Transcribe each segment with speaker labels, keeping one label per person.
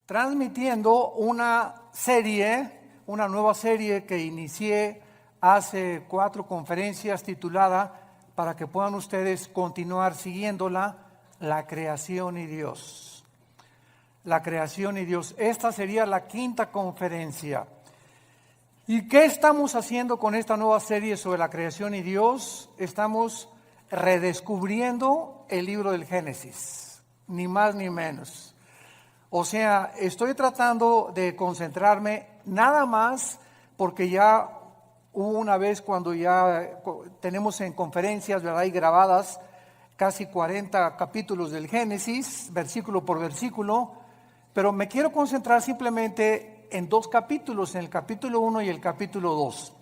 Speaker 1: transmitiendo una nueva serie que inicié hace 4 conferencias titulada, para que puedan ustedes continuar siguiéndola, La creación y Dios. La creación y Dios. Esta sería la 5ª conferencia. ¿Y qué estamos haciendo con esta nueva serie sobre la creación y Dios? Estamos redescubriendo el libro del Génesis, ni más ni menos. O sea, estoy tratando de concentrarme nada más porque ya hubo una vez cuando ya tenemos en conferencias, ¿verdad? Y grabadas casi 40 capítulos del Génesis, versículo por versículo, pero me quiero concentrar simplemente en 2 capítulos, en el capítulo 1 y el capítulo 2,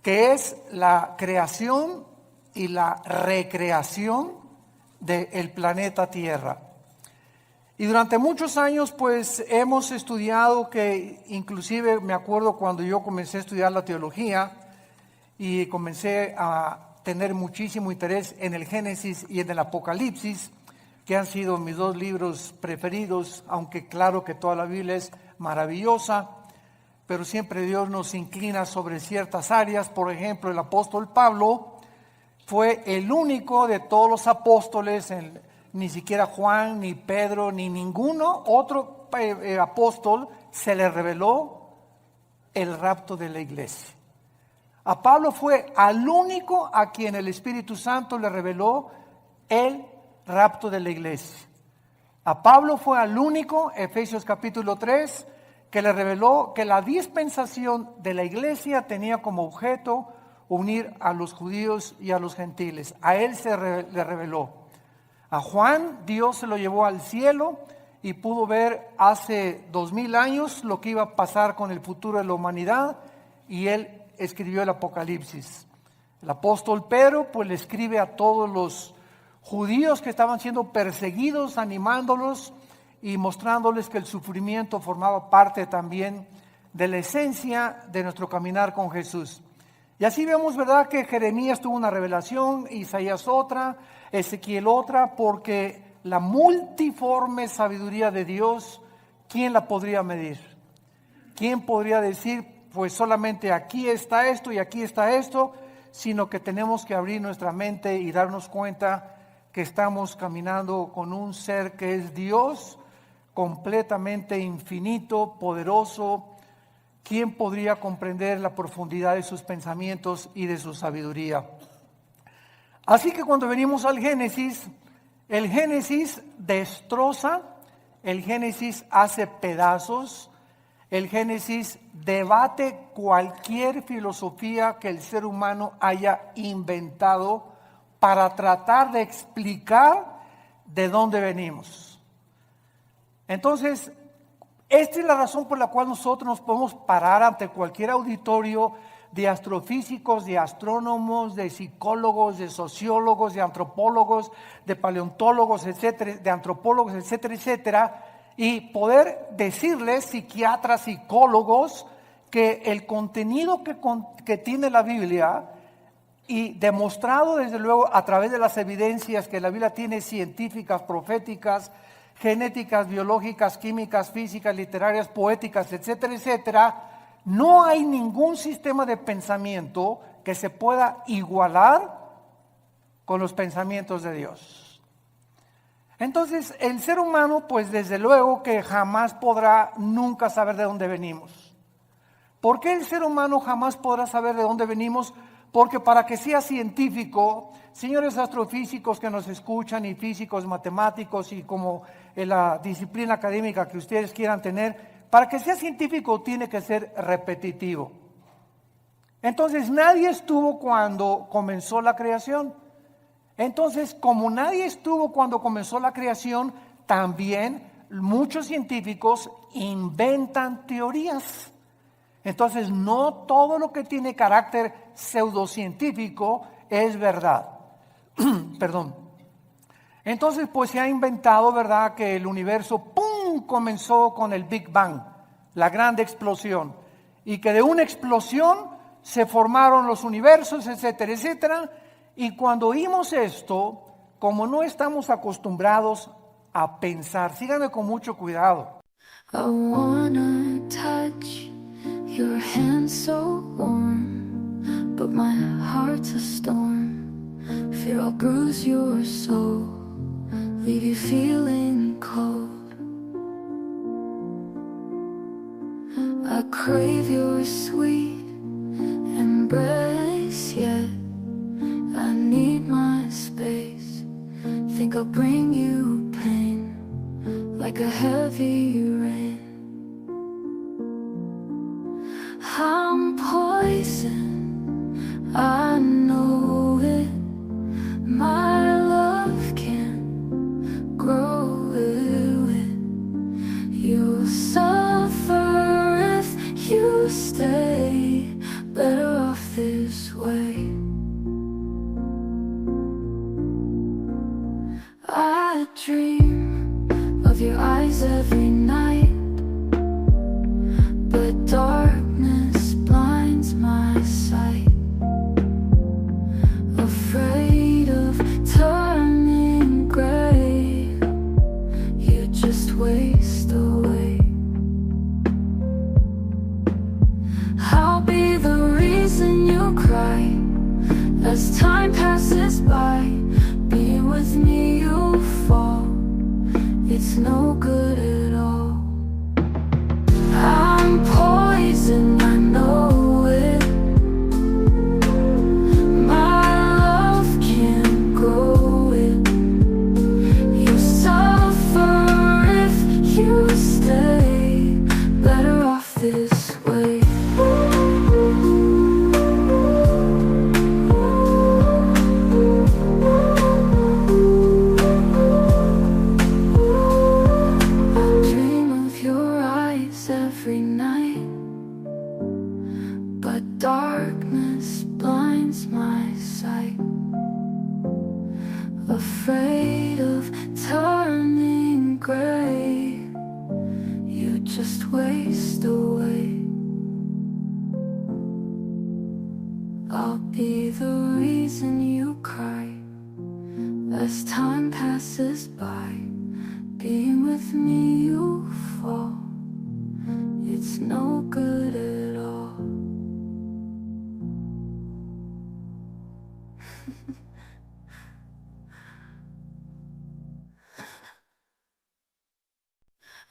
Speaker 1: que es la creación y la recreación del planeta Tierra. Y durante muchos años pues hemos estudiado, que inclusive me acuerdo cuando yo comencé a estudiar la teología y comencé a tener muchísimo interés en el Génesis y en el Apocalipsis, que han sido mis 2 libros preferidos, aunque claro que toda la Biblia es maravillosa, pero siempre Dios nos inclina sobre ciertas áreas. Por ejemplo, el apóstol Pablo fue el único de todos los apóstoles, ni siquiera Juan, ni Pedro, ni ninguno otro apóstol se le reveló el rapto de la iglesia. A Pablo fue al único a quien el Espíritu Santo le reveló el rapto de la iglesia. A Pablo fue al único, Efesios capítulo 3, que le reveló que la dispensación de la iglesia tenía como objeto unir a los judíos y a los gentiles. A él le reveló. A Juan Dios se lo llevó al cielo y pudo ver hace 2000 años lo que iba a pasar con el futuro de la humanidad, y él escribió el Apocalipsis. El apóstol Pedro pues le escribe a todos los judíos que estaban siendo perseguidos, animándolos y mostrándoles que el sufrimiento formaba parte también de la esencia de nuestro caminar con Jesús. Y así vemos, ¿verdad?, que Jeremías tuvo una revelación, Isaías otra, Ezequiel otra, porque la multiforme sabiduría de Dios, ¿quién la podría medir? ¿Quién podría decir, pues solamente aquí está esto y aquí está esto? Sino que tenemos que abrir nuestra mente y darnos cuenta que estamos caminando con un ser que es Dios, completamente infinito, poderoso. ¿Quién podría comprender la profundidad de sus pensamientos y de su sabiduría? Así que cuando venimos al Génesis, el Génesis destroza, el Génesis hace pedazos, el Génesis debate cualquier filosofía que el ser humano haya inventado para tratar de explicar de dónde venimos. Entonces, esta es la razón por la cual nosotros nos podemos parar ante cualquier auditorio de astrofísicos, de astrónomos, de psicólogos, de sociólogos, de antropólogos, de paleontólogos, etcétera, de antropólogos, etcétera, etcétera, y poder decirles, psiquiatras, psicólogos, que el contenido que tiene la Biblia, y demostrado desde luego a través de las evidencias que la Biblia tiene, científicas, proféticas, genéticas, biológicas, químicas, físicas, literarias, poéticas, etcétera, etcétera, no hay ningún sistema de pensamiento que se pueda igualar con los pensamientos de Dios. Entonces, el ser humano, pues desde luego que jamás podrá nunca saber de dónde venimos. ¿Por qué el ser humano jamás podrá saber de dónde venimos? Porque para que sea científico, señores astrofísicos que nos escuchan, y físicos, matemáticos, y como en la disciplina académica que ustedes quieran tener, para que sea científico tiene que ser repetitivo. Entonces nadie estuvo cuando comenzó la creación. Entonces, como nadie estuvo cuando comenzó la creación, también muchos científicos inventan teorías. Entonces, no todo lo que tiene carácter pseudocientífico es verdad. Perdón. Entonces, pues se ha inventado, ¿verdad?, que el universo, ¡pum!, comenzó con el Big Bang, la gran explosión, y que de una explosión se formaron los universos, etcétera, etcétera. Y cuando oímos esto, como no estamos acostumbrados a pensar, síganme con mucho cuidado,
Speaker 2: I wanna touch your hand so warm, but my heart's a storm. Fear I'll bruise your soul, leave you feeling cold. I crave your sweet embrace, yet I need my space. Think I'll bring you pain, like a heavy rain. I'm poison, I know it. My love can't grow with. You'll suffer if you stay. Better off this way. I dream of your eyes every night, but darkness blinds my sight. Afraid of turning gray, you just waste away. I'll be the reason you cry as time passes by. Being with me you'll fall, it's no good at all. I'm poison, I know it. My love can't grow it. You suffer if you stay. Better off this way. Every night, but darkness blinds my sight. Afraid of turning gray, you just waste away. I'll be the reason you cry as time passes by. Being with me you fall, it's no good at all.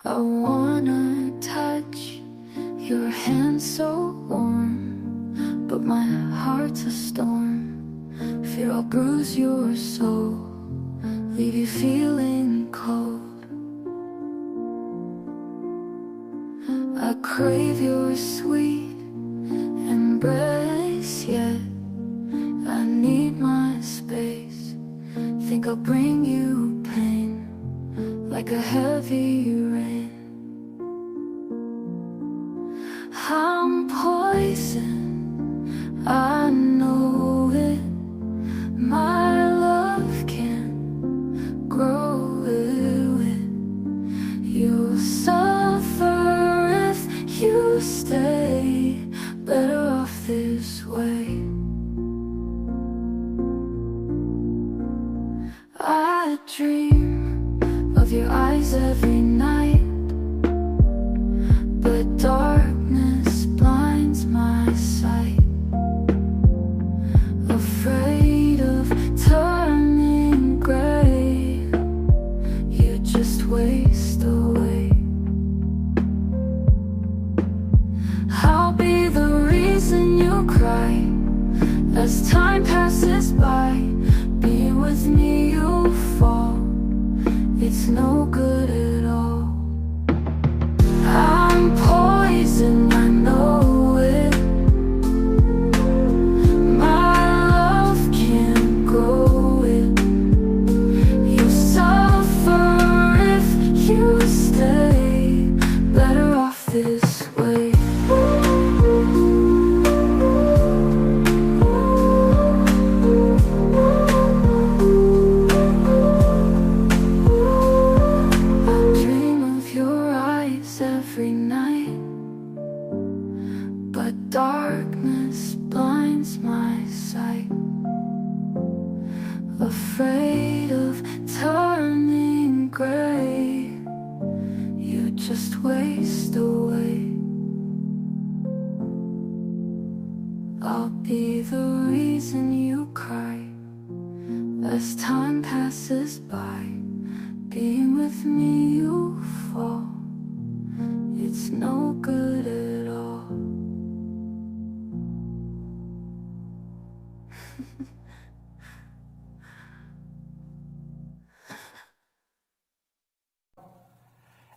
Speaker 2: I wanna touch your hand so warm, but my heart's a storm. Fear I'll bruise your soul, leave you feeling cold. I crave your sweet embrace, yet I need my space. Think I'll bring you pain, like a heavy rain. I'm poison, I know it. My love can't grow with. You'll suffer if you stay. Better off this way. I dream of your eyes every night, but darkness blinds my sight. Afraid of turning gray, you just waste away. I'll be the reason you cry as time passes by. Being with me you'll fall, it's no good at all. I'm poison, I know it. My love can't grow it. You suffer if you stay. Better off this way. Every night, but darkness blinds my sight. Afraid of turning gray, you just just waste away. I'll be the reason you cry as time passes by. Being with me you fall. It's no good at all.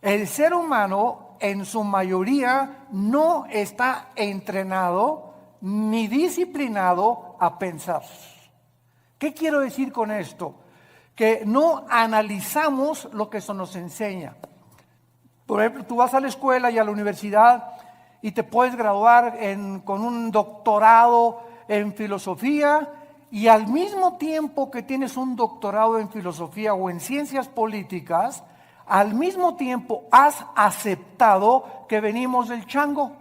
Speaker 1: El ser humano en su mayoría no está entrenado ni disciplinado a pensar. ¿Qué quiero decir con esto? Que no analizamos lo que se nos enseña. Por ejemplo, tú vas a la escuela y a la universidad y te puedes graduar con un doctorado en filosofía, y al mismo tiempo que tienes un doctorado en filosofía o en ciencias políticas, al mismo tiempo has aceptado que venimos del chango.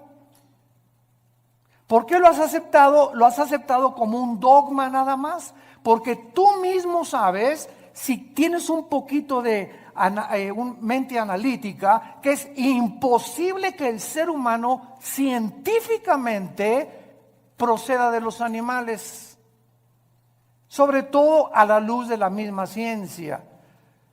Speaker 1: ¿Por qué lo has aceptado? Lo has aceptado como un dogma nada más, porque tú mismo sabes, si tienes un poquito de mente analítica, que es imposible que el ser humano científicamente proceda de los animales, sobre todo a la luz de la misma ciencia.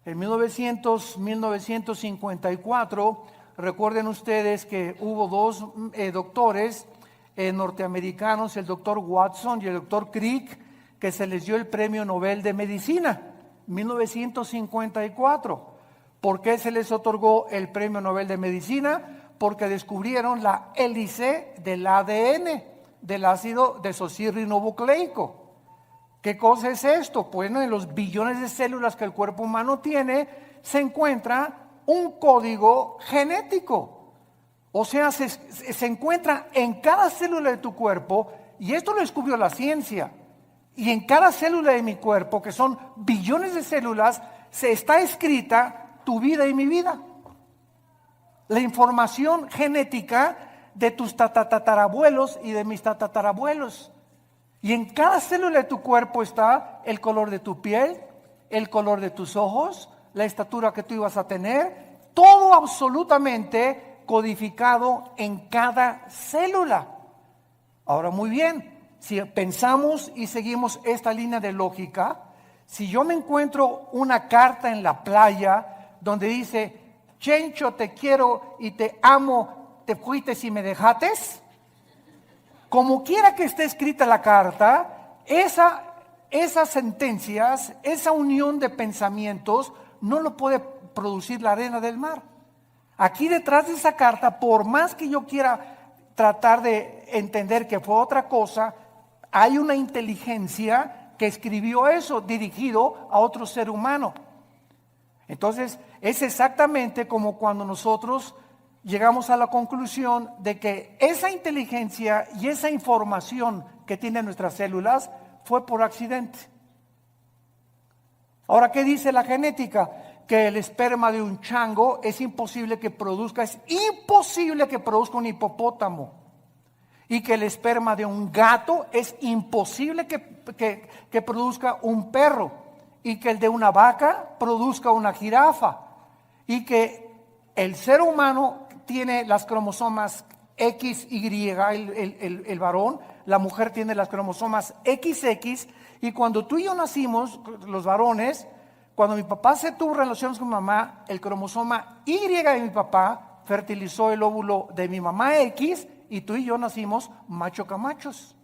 Speaker 1: En 1954, recuerden ustedes que hubo dos doctores norteamericanos, el doctor Watson y el doctor Crick, que se les dio el premio Nobel de Medicina, 1954. ¿Por qué se les otorgó el premio Nobel de Medicina? Porque descubrieron la hélice del ADN, del ácido desoxirribonucleico. ¿Qué cosa es esto? Bueno, en los billones de células que el cuerpo humano tiene, se encuentra un código genético. O sea, se encuentra en cada célula de tu cuerpo, y esto lo descubrió la ciencia. Y en cada célula de mi cuerpo, que son billones de células, se está escrita tu vida y mi vida. La información genética de tus tatarabuelos y de mis tatarabuelos. Y en cada célula de tu cuerpo está el color de tu piel, el color de tus ojos, la estatura que tú ibas a tener, todo absolutamente codificado en cada célula. Ahora, muy bien, si pensamos y seguimos esta línea de lógica, si yo me encuentro una carta en la playa donde dice: Chencho, te quiero y te amo, te fuiste y me dejates, como quiera que esté escrita la carta, esas sentencias, esa unión de pensamientos, no lo puede producir la arena del mar. Aquí detrás de esa carta, por más que yo quiera tratar de entender que fue otra cosa, hay una inteligencia que escribió eso, dirigido a otro ser humano. Entonces, es exactamente como cuando nosotros llegamos a la conclusión de que esa inteligencia y esa información que tienen nuestras células fue por accidente. Ahora, ¿qué dice la genética? Que el esperma de un chango es imposible que produzca un hipopótamo. Y que el esperma de un gato es imposible que produzca un perro. Y que el de una vaca produzca una jirafa. Y que el ser humano tiene las cromosomas XY, el varón, la mujer tiene las cromosomas XX, y cuando tú y yo nacimos, los varones, cuando mi papá se tuvo relaciones con mi mamá, el cromosoma Y de mi papá fertilizó el óvulo de mi mamá X, y tú y yo nacimos macho camachos.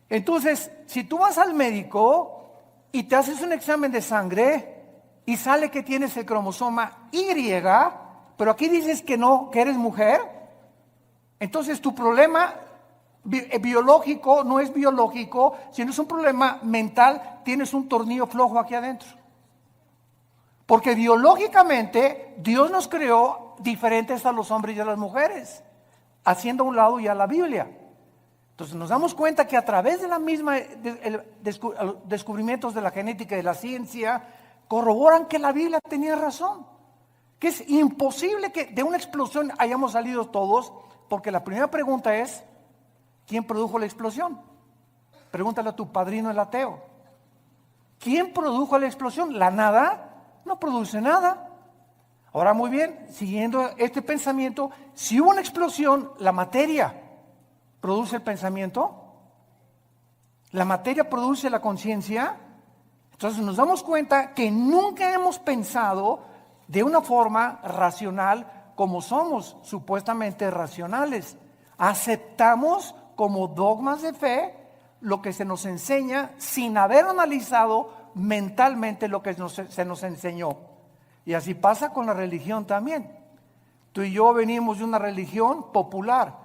Speaker 1: Entonces, si tú vas al médico y te haces un examen de sangre y sale que tienes el cromosoma Y, pero aquí dices que no, que eres mujer, entonces tu problema biológico no es biológico, sino es un problema mental. Tienes un tornillo flojo aquí adentro. Porque biológicamente Dios nos creó diferentes a los hombres y a las mujeres, haciendo a un lado ya la Biblia. Entonces nos damos cuenta que a través de la misma descubrimientos de la genética y de la ciencia, corroboran que la Biblia tenía razón, que es imposible que de una explosión hayamos salido todos, porque la primera pregunta es: ¿quién produjo la explosión? Pregúntale a tu padrino el ateo. ¿Quién produjo la explosión? ¿La nada? No produce nada. Ahora muy bien, siguiendo este pensamiento, si hubo una explosión, la materia produce el pensamiento, la materia produce la conciencia. Entonces nos damos cuenta que nunca hemos pensado de una forma racional como somos supuestamente racionales. Aceptamos como dogmas de fe lo que se nos enseña sin haber analizado mentalmente lo que se nos enseñó. Y así pasa con la religión también. Tú y yo venimos de una religión popular,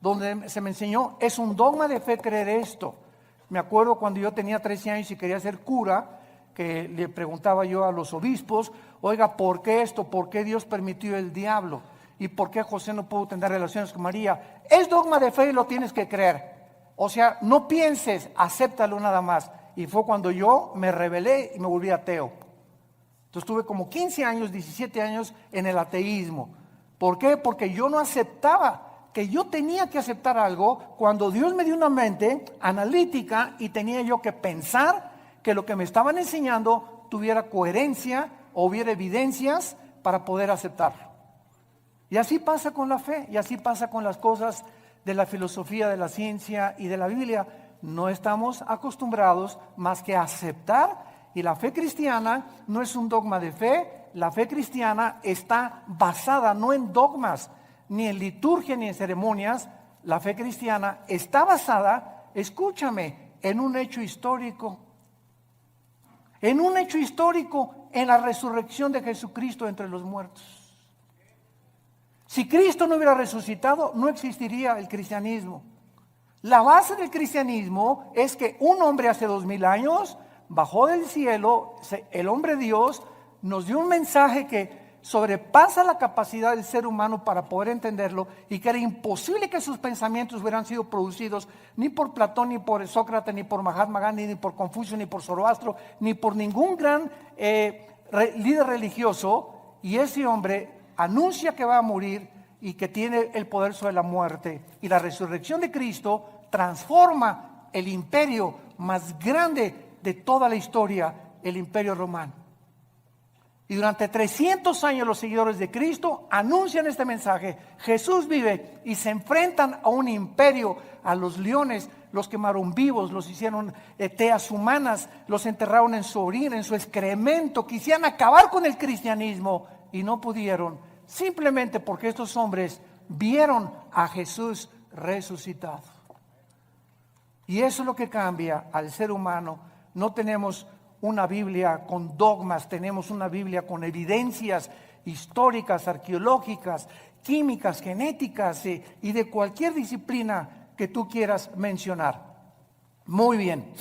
Speaker 1: donde se me enseñó, es un dogma de fe creer esto. Me acuerdo cuando yo tenía 13 años y quería ser cura, que le preguntaba yo a los obispos, oiga, ¿por qué esto? ¿Por qué Dios permitió el diablo? ¿Y por qué José no pudo tener relaciones con María? Es dogma de fe y lo tienes que creer. O sea, no pienses, acéptalo nada más. Y fue cuando yo me rebelé y me volví ateo. Entonces tuve como 15 años, 17 años en el ateísmo. ¿Por qué? Porque yo no aceptaba que yo tenía que aceptar algo cuando Dios me dio una mente analítica y tenía yo que pensar que lo que me estaban enseñando tuviera coherencia o hubiera evidencias para poder aceptarlo. Y así pasa con la fe, y así pasa con las cosas de la filosofía, de la ciencia y de la Biblia. No estamos acostumbrados más que a aceptar, y la fe cristiana no es un dogma de fe. La fe cristiana está basada no en dogmas, ni en liturgia, ni en ceremonias. La fe cristiana está basada, escúchame, en un hecho histórico. En un hecho histórico, en la resurrección de Jesucristo entre los muertos. Si Cristo no hubiera resucitado, no existiría el cristianismo. La base del cristianismo es que un hombre hace 2000 años bajó del cielo, el hombre Dios nos dio un mensaje que sobrepasa la capacidad del ser humano para poder entenderlo, y que era imposible que sus pensamientos hubieran sido producidos ni por Platón, ni por Sócrates, ni por Mahatma Gandhi, ni por Confucio, ni por Zoroastro, ni por ningún gran líder religioso. Y ese hombre anuncia que va a morir y que tiene el poder sobre la muerte, y la resurrección de Cristo transforma el imperio más grande de toda la historia, el imperio romano. Y durante 300 años los seguidores de Cristo anuncian este mensaje: Jesús vive, y se enfrentan a un imperio, a los leones, los quemaron vivos, los hicieron teas humanas, los enterraron en su orina, en su excremento, quisieran acabar con el cristianismo y no pudieron, simplemente porque estos hombres vieron a Jesús resucitado. Y eso es lo que cambia al ser humano. No tenemos una Biblia con dogmas, tenemos una Biblia con evidencias históricas, arqueológicas, químicas, genéticas y de cualquier disciplina que tú quieras mencionar. Muy bien.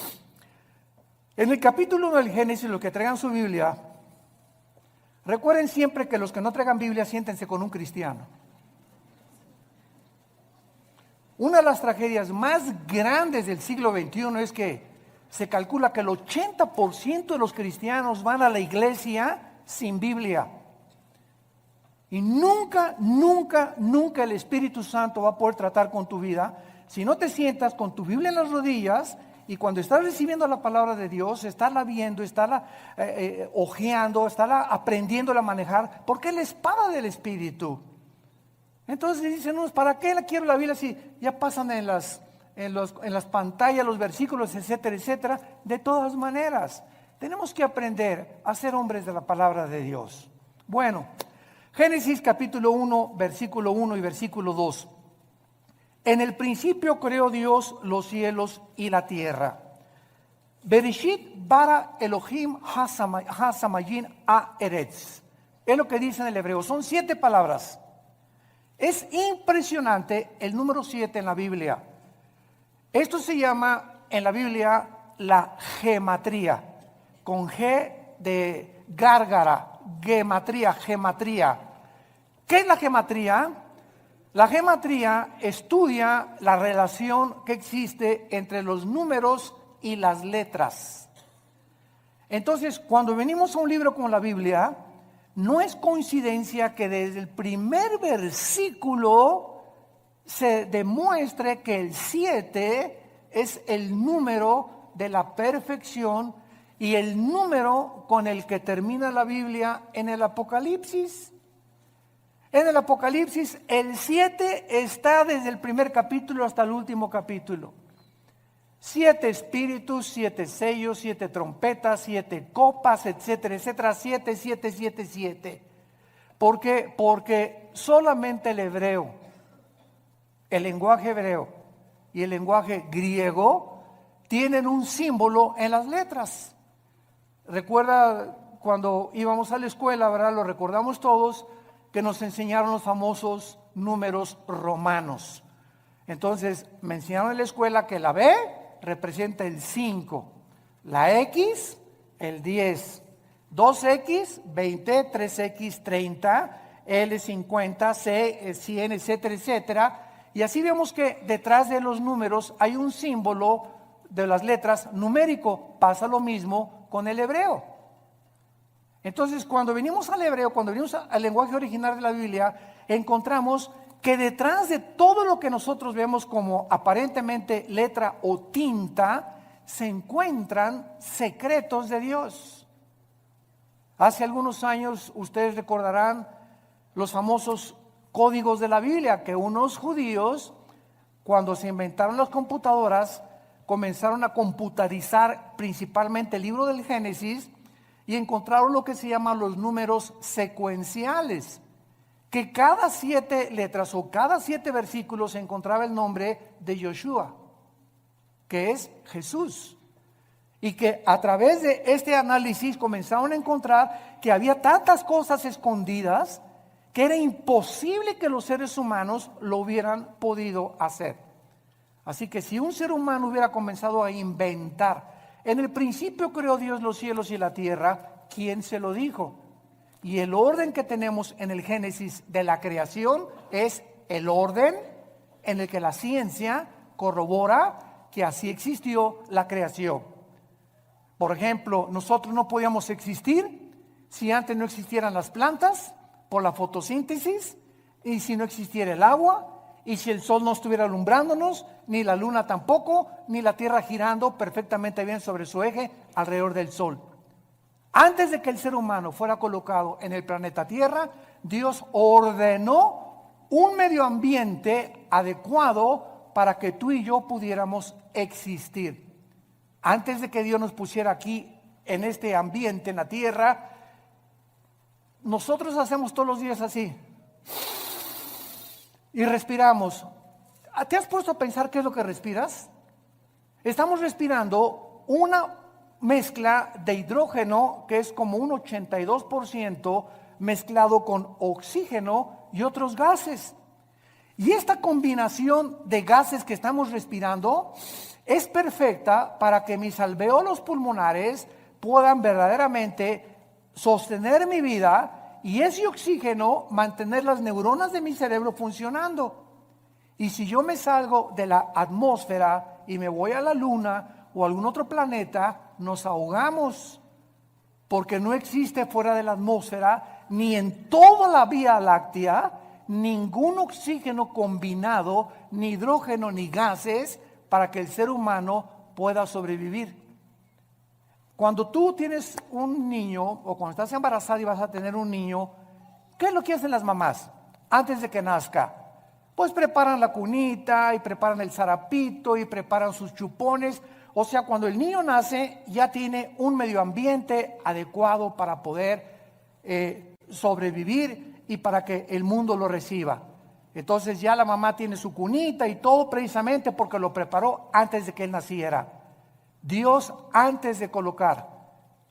Speaker 1: En el capítulo 1 del Génesis, los que traigan su Biblia, recuerden siempre que los que no traigan Biblia, siéntense con un cristiano. Una de las tragedias más grandes del siglo XXI es que se calcula que el 80% de los cristianos van a la iglesia sin Biblia. Y nunca el Espíritu Santo va a poder tratar con tu vida si no te sientas con tu Biblia en las rodillas, y cuando estás recibiendo la palabra de Dios, estarla viendo, estarla hojeando, estarla aprendiendo a manejar, porque es la espada del Espíritu. Entonces dicen unos, ¿para qué quiero la Biblia si ya pasan en las pantallas los versículos, etcétera, etcétera? De todas maneras, tenemos que aprender a ser hombres de la palabra de Dios. Bueno, Génesis capítulo 1, versículo 1 y versículo 2. En el principio creó Dios los cielos y la tierra. Bereshit bara Elohim hasamayin haaretz. Es lo que dice en el hebreo. Son 7 palabras. Es impresionante el número 7 en la Biblia. Esto se llama en la Biblia la gematría, con G de gárgara, gematría. ¿Qué es la gematría? La gematría estudia la relación que existe entre los números y las letras. Entonces, cuando venimos a un libro como la Biblia, no es coincidencia que desde el primer versículo se demuestre que el 7 es el número de la perfección y el número con el que termina la Biblia en el Apocalipsis. En el Apocalipsis, el 7 está desde el primer capítulo hasta el último capítulo. 7 espíritus, 7 sellos, 7 trompetas, 7 copas, etcétera, etcétera. 7, 7, 7, 7. ¿Por qué? Porque solamente el hebreo, el lenguaje hebreo y el lenguaje griego tienen un símbolo en las letras. Recuerda cuando íbamos a la escuela, ¿verdad? Lo recordamos todos, que nos enseñaron los famosos números romanos. Entonces, me enseñaron en la escuela que la B representa el 5, la X, el 10, 2X, 20, 3X, 30, L, 50, C, 100, etcétera, etcétera. Y así vemos que detrás de los números hay un símbolo de las letras numérico. Pasa lo mismo con el hebreo. Entonces, cuando venimos al hebreo, cuando venimos al lenguaje original de la Biblia, encontramos que detrás de todo lo que nosotros vemos como aparentemente letra o tinta, se encuentran secretos de Dios. Hace algunos años, ustedes recordarán los famosos códigos de la Biblia, que unos judíos, cuando se inventaron las computadoras, comenzaron a computarizar principalmente el libro del Génesis y encontraron lo que se llaman los números secuenciales, que cada 7 letras o cada 7 versículos se encontraba el nombre de Yoshua, que es Jesús. Y que a través de este análisis comenzaron a encontrar que había tantas cosas escondidas que era imposible que los seres humanos lo hubieran podido hacer. Así que si un ser humano hubiera comenzado a inventar, en el principio creó Dios los cielos y la tierra, ¿quién se lo dijo? Y el orden que tenemos en el Génesis de la creación es el orden en el que la ciencia corrobora que así existió la creación. Por ejemplo, nosotros no podíamos existir si antes no existieran las plantas por la fotosíntesis, y si no existiera el agua, y si el sol no estuviera alumbrándonos, ni la luna tampoco, ni la tierra girando perfectamente bien sobre su eje alrededor del sol. Antes de que el ser humano fuera colocado en el planeta Tierra, Dios ordenó un medio ambiente adecuado para que tú y yo pudiéramos existir. Antes de que Dios nos pusiera aquí en este ambiente, en la tierra, nosotros hacemos todos los días así y respiramos. ¿Te has puesto a pensar qué es lo que respiras? Estamos respirando una mezcla de hidrógeno que es como un 82% mezclado con oxígeno y otros gases. Y esta combinación de gases que estamos respirando es perfecta para que mis alvéolos pulmonares puedan verdaderamente sostener mi vida y ese oxígeno mantener las neuronas de mi cerebro funcionando. Y si yo me salgo de la atmósfera y me voy a la luna o a algún otro planeta, nos ahogamos, porque no existe fuera de la atmósfera ni en toda la Vía Láctea ningún oxígeno combinado, ni hidrógeno ni gases para que el ser humano pueda sobrevivir. Cuando tú tienes un niño o cuando estás embarazada y vas a tener un niño, ¿qué es lo que hacen las mamás antes de que nazca? Pues preparan la cunita y preparan el zarapito y preparan sus chupones. O sea, cuando el niño nace ya tiene un medio ambiente adecuado para poder sobrevivir y para que el mundo lo reciba. Entonces ya la mamá tiene su cunita y todo precisamente porque lo preparó antes de que él naciera. Dios, antes de colocar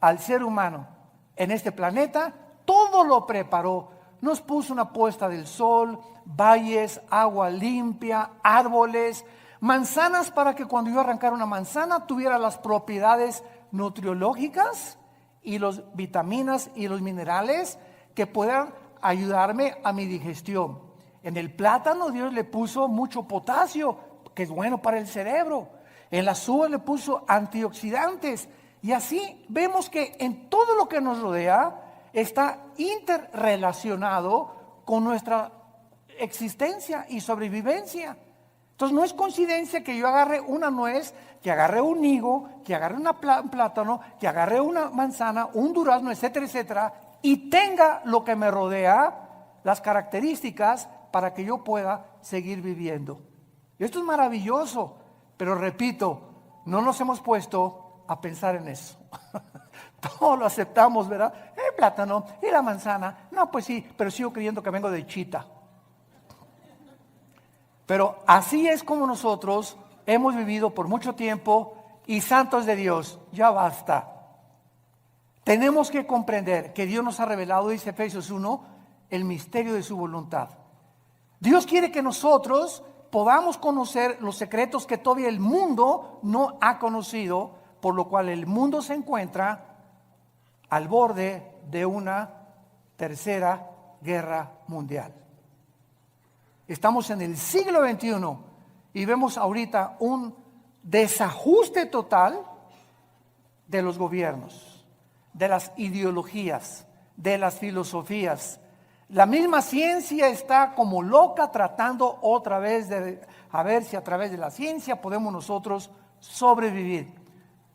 Speaker 1: al ser humano en este planeta, todo lo preparó. Nos puso una puesta del sol, valles, agua limpia, árboles, manzanas para que cuando yo arrancara una manzana tuviera las propiedades nutriológicas y las vitaminas y los minerales que puedan ayudarme a mi digestión. En el plátano Dios le puso mucho potasio, que es bueno para el cerebro. En las uvas le puso antioxidantes. Y así vemos que en todo lo que nos rodea está interrelacionado con nuestra existencia y sobrevivencia. Entonces no es coincidencia que yo agarre una nuez, que agarre un higo, que agarre un plátano, que agarre una manzana, un durazno, etcétera, etcétera, y tenga lo que me rodea. las características para que yo pueda seguir viviendo. Esto es maravilloso, pero repito, no nos hemos puesto a pensar en eso. Todo lo aceptamos, ¿verdad? El plátano y la manzana. No, pues sí, pero sigo creyendo que vengo de Chita. Pero así es como nosotros hemos vivido por mucho tiempo y santos de Dios, ya basta. Tenemos que comprender que Dios nos ha revelado, dice Efesios 1, el misterio de su voluntad. Dios quiere que nosotros podamos conocer los secretos que todavía el mundo no ha conocido, por lo cual el mundo se encuentra al borde de una tercera guerra mundial. Estamos en el siglo XXI y vemos ahorita un desajuste total de los gobiernos, de las ideologías, de las filosofías. La misma ciencia está como loca tratando otra vez de a ver si a través de la ciencia podemos nosotros sobrevivir.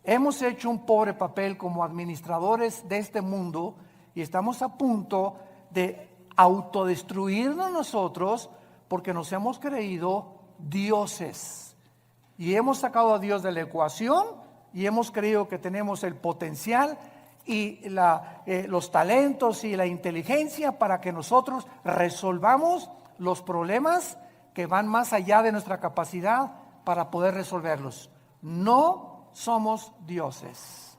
Speaker 1: Hemos hecho un pobre papel como administradores de este mundo y estamos a punto de autodestruirnos nosotros porque nos hemos creído dioses y hemos sacado a Dios de la ecuación y hemos creído que tenemos el potencial y los talentos y la inteligencia para que nosotros resolvamos los problemas que van más allá de nuestra capacidad para poder resolverlos. No somos dioses.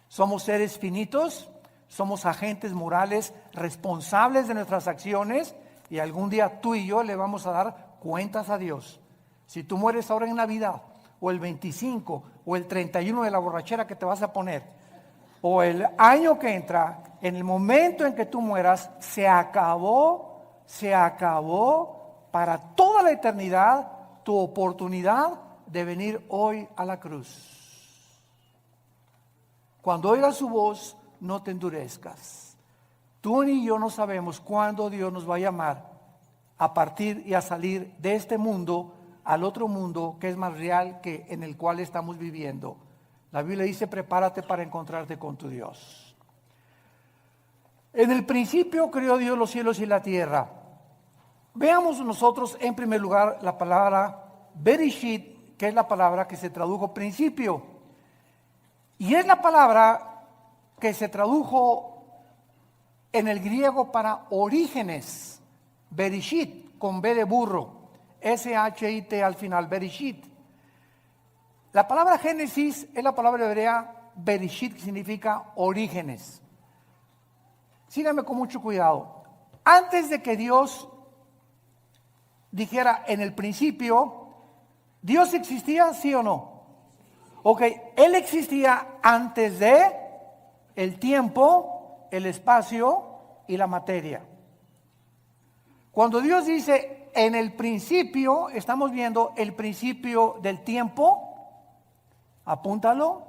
Speaker 1: Somos seres finitos, somos agentes morales responsables de nuestras acciones y algún día tú y yo le vamos a dar cuentas a Dios. Si tú mueres ahora en Navidad o el 25 o el 31 de la borrachera que te vas a poner o el año que entra, en el momento en que tú mueras, se acabó para toda la eternidad tu oportunidad de venir hoy a la cruz. Cuando oigas su voz, no te endurezcas. Tú ni yo no sabemos cuándo Dios nos va a llamar a partir y a salir de este mundo al otro mundo que es más real que en el cual estamos viviendo. La Biblia dice, prepárate para encontrarte con tu Dios. En el principio creó Dios los cielos y la tierra. Veamos nosotros en primer lugar la palabra Bereshit, que es la palabra que se tradujo principio. Y es la palabra que se tradujo en el griego para orígenes. Bereshit, con B de burro. S-H-I-T al final, Bereshit. La palabra Génesis es la palabra hebrea Bereshit, que significa orígenes. Síganme con mucho cuidado. Antes de que Dios dijera en el principio, ¿Dios existía, sí o no? Ok, Él existía antes de el tiempo, el espacio y la materia. Cuando Dios dice en el principio, estamos viendo el principio del tiempo. Apúntalo,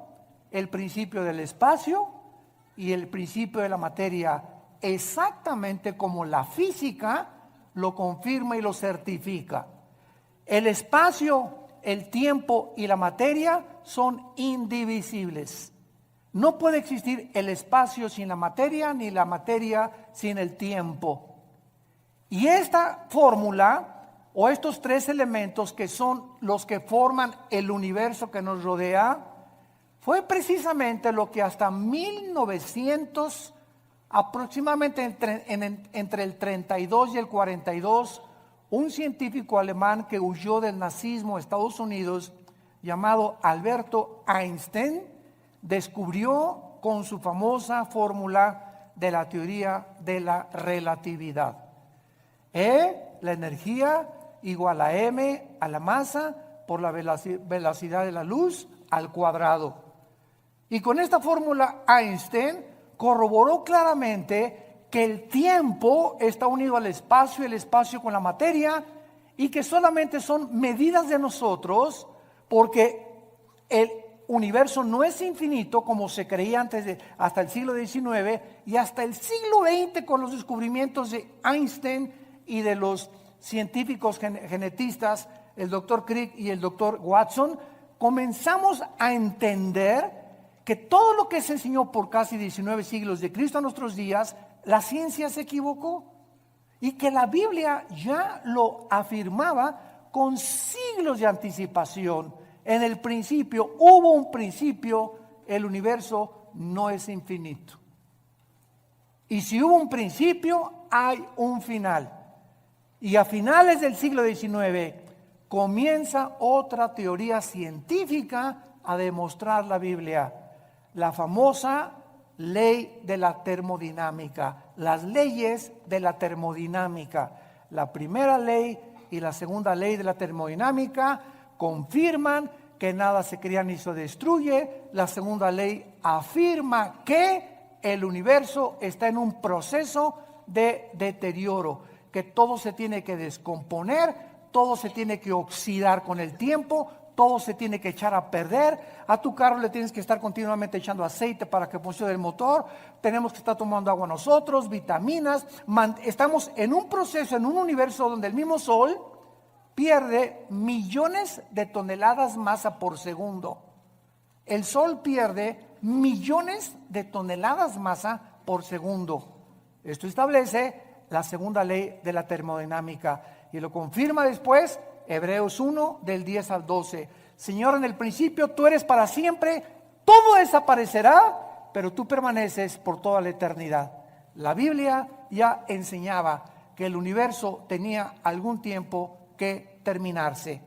Speaker 1: el principio del espacio y el principio de la materia, exactamente como la física lo confirma y lo certifica. El espacio, el tiempo y la materia son indivisibles. No puede existir el espacio sin la materia, ni la materia sin el tiempo. Y esta fórmula o estos tres elementos que son los que forman el universo que nos rodea, fue precisamente lo que hasta 1900, aproximadamente entre el 32 y el 42, un científico alemán que huyó del nazismo a Estados Unidos, llamado Alberto Einstein, descubrió con su famosa fórmula de la teoría de la relatividad. La energía igual a m a la masa por la velocidad de la luz al cuadrado. Y con esta fórmula Einstein corroboró claramente que el tiempo está unido al espacio y el espacio con la materia y que solamente son medidas de nosotros porque el universo no es infinito como se creía antes hasta el siglo XIX y hasta el siglo XX con los descubrimientos de Einstein y de los científicos genetistas, el doctor Crick y el doctor Watson, comenzamos a entender que todo lo que se enseñó por casi 19 siglos de Cristo a nuestros días, la ciencia se equivocó. y que la Biblia ya lo afirmaba con siglos de anticipación. En el principio, hubo un principio, el universo no es infinito. Y si hubo un principio, hay un final. Y a finales del siglo XIX comienza otra teoría científica a demostrar la Biblia, la famosa ley de la termodinámica, las leyes de la termodinámica. La primera ley y la segunda ley de la termodinámica confirman que nada se crea ni se destruye. La segunda ley afirma que el universo está en un proceso de deterioro, que todo se tiene que descomponer, todo se tiene que oxidar con el tiempo, todo se tiene que echar a perder. A tu carro le tienes que estar continuamente echando aceite para que funcione el motor. Tenemos que estar tomando agua nosotros, vitaminas. Estamos en un proceso, en un universo donde el mismo Sol pierde millones de toneladas masa por segundo. El Sol pierde millones de toneladas masa por segundo. Esto establece la segunda ley de la termodinámica y lo confirma después Hebreos 1 del 10 al 12. Señor, en el principio tú eres para siempre, todo desaparecerá, pero tú permaneces por toda la eternidad. La Biblia ya enseñaba que el universo tenía algún tiempo que terminarse.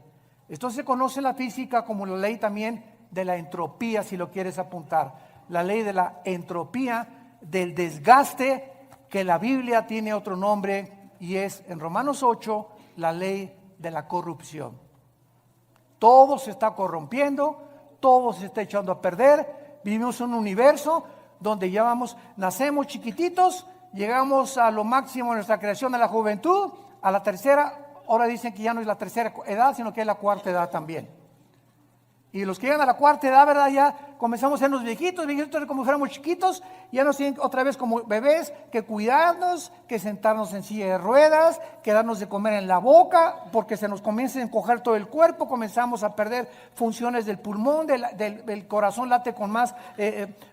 Speaker 1: Esto se conoce en la física como la ley también de la entropía, si lo quieres apuntar. La ley de la entropía, del desgaste, que la Biblia tiene otro nombre y es en Romanos 8 la ley de la corrupción. Todo se está corrompiendo, todo se está echando a perder. Vivimos en un universo donde ya nacemos chiquititos, llegamos a lo máximo de nuestra creación de la juventud, a la tercera, ahora dicen que ya no es la tercera edad, sino que es la cuarta edad también. Y los que llegan a la cuarta edad, ¿verdad? Ya comenzamos a ser los viejitos como fuéramos chiquitos, ya nos tienen otra vez como bebés, que cuidarnos, que sentarnos en silla de ruedas, que darnos de comer en la boca, porque se nos comienza a encoger todo el cuerpo, comenzamos a perder funciones del pulmón, del corazón late con más,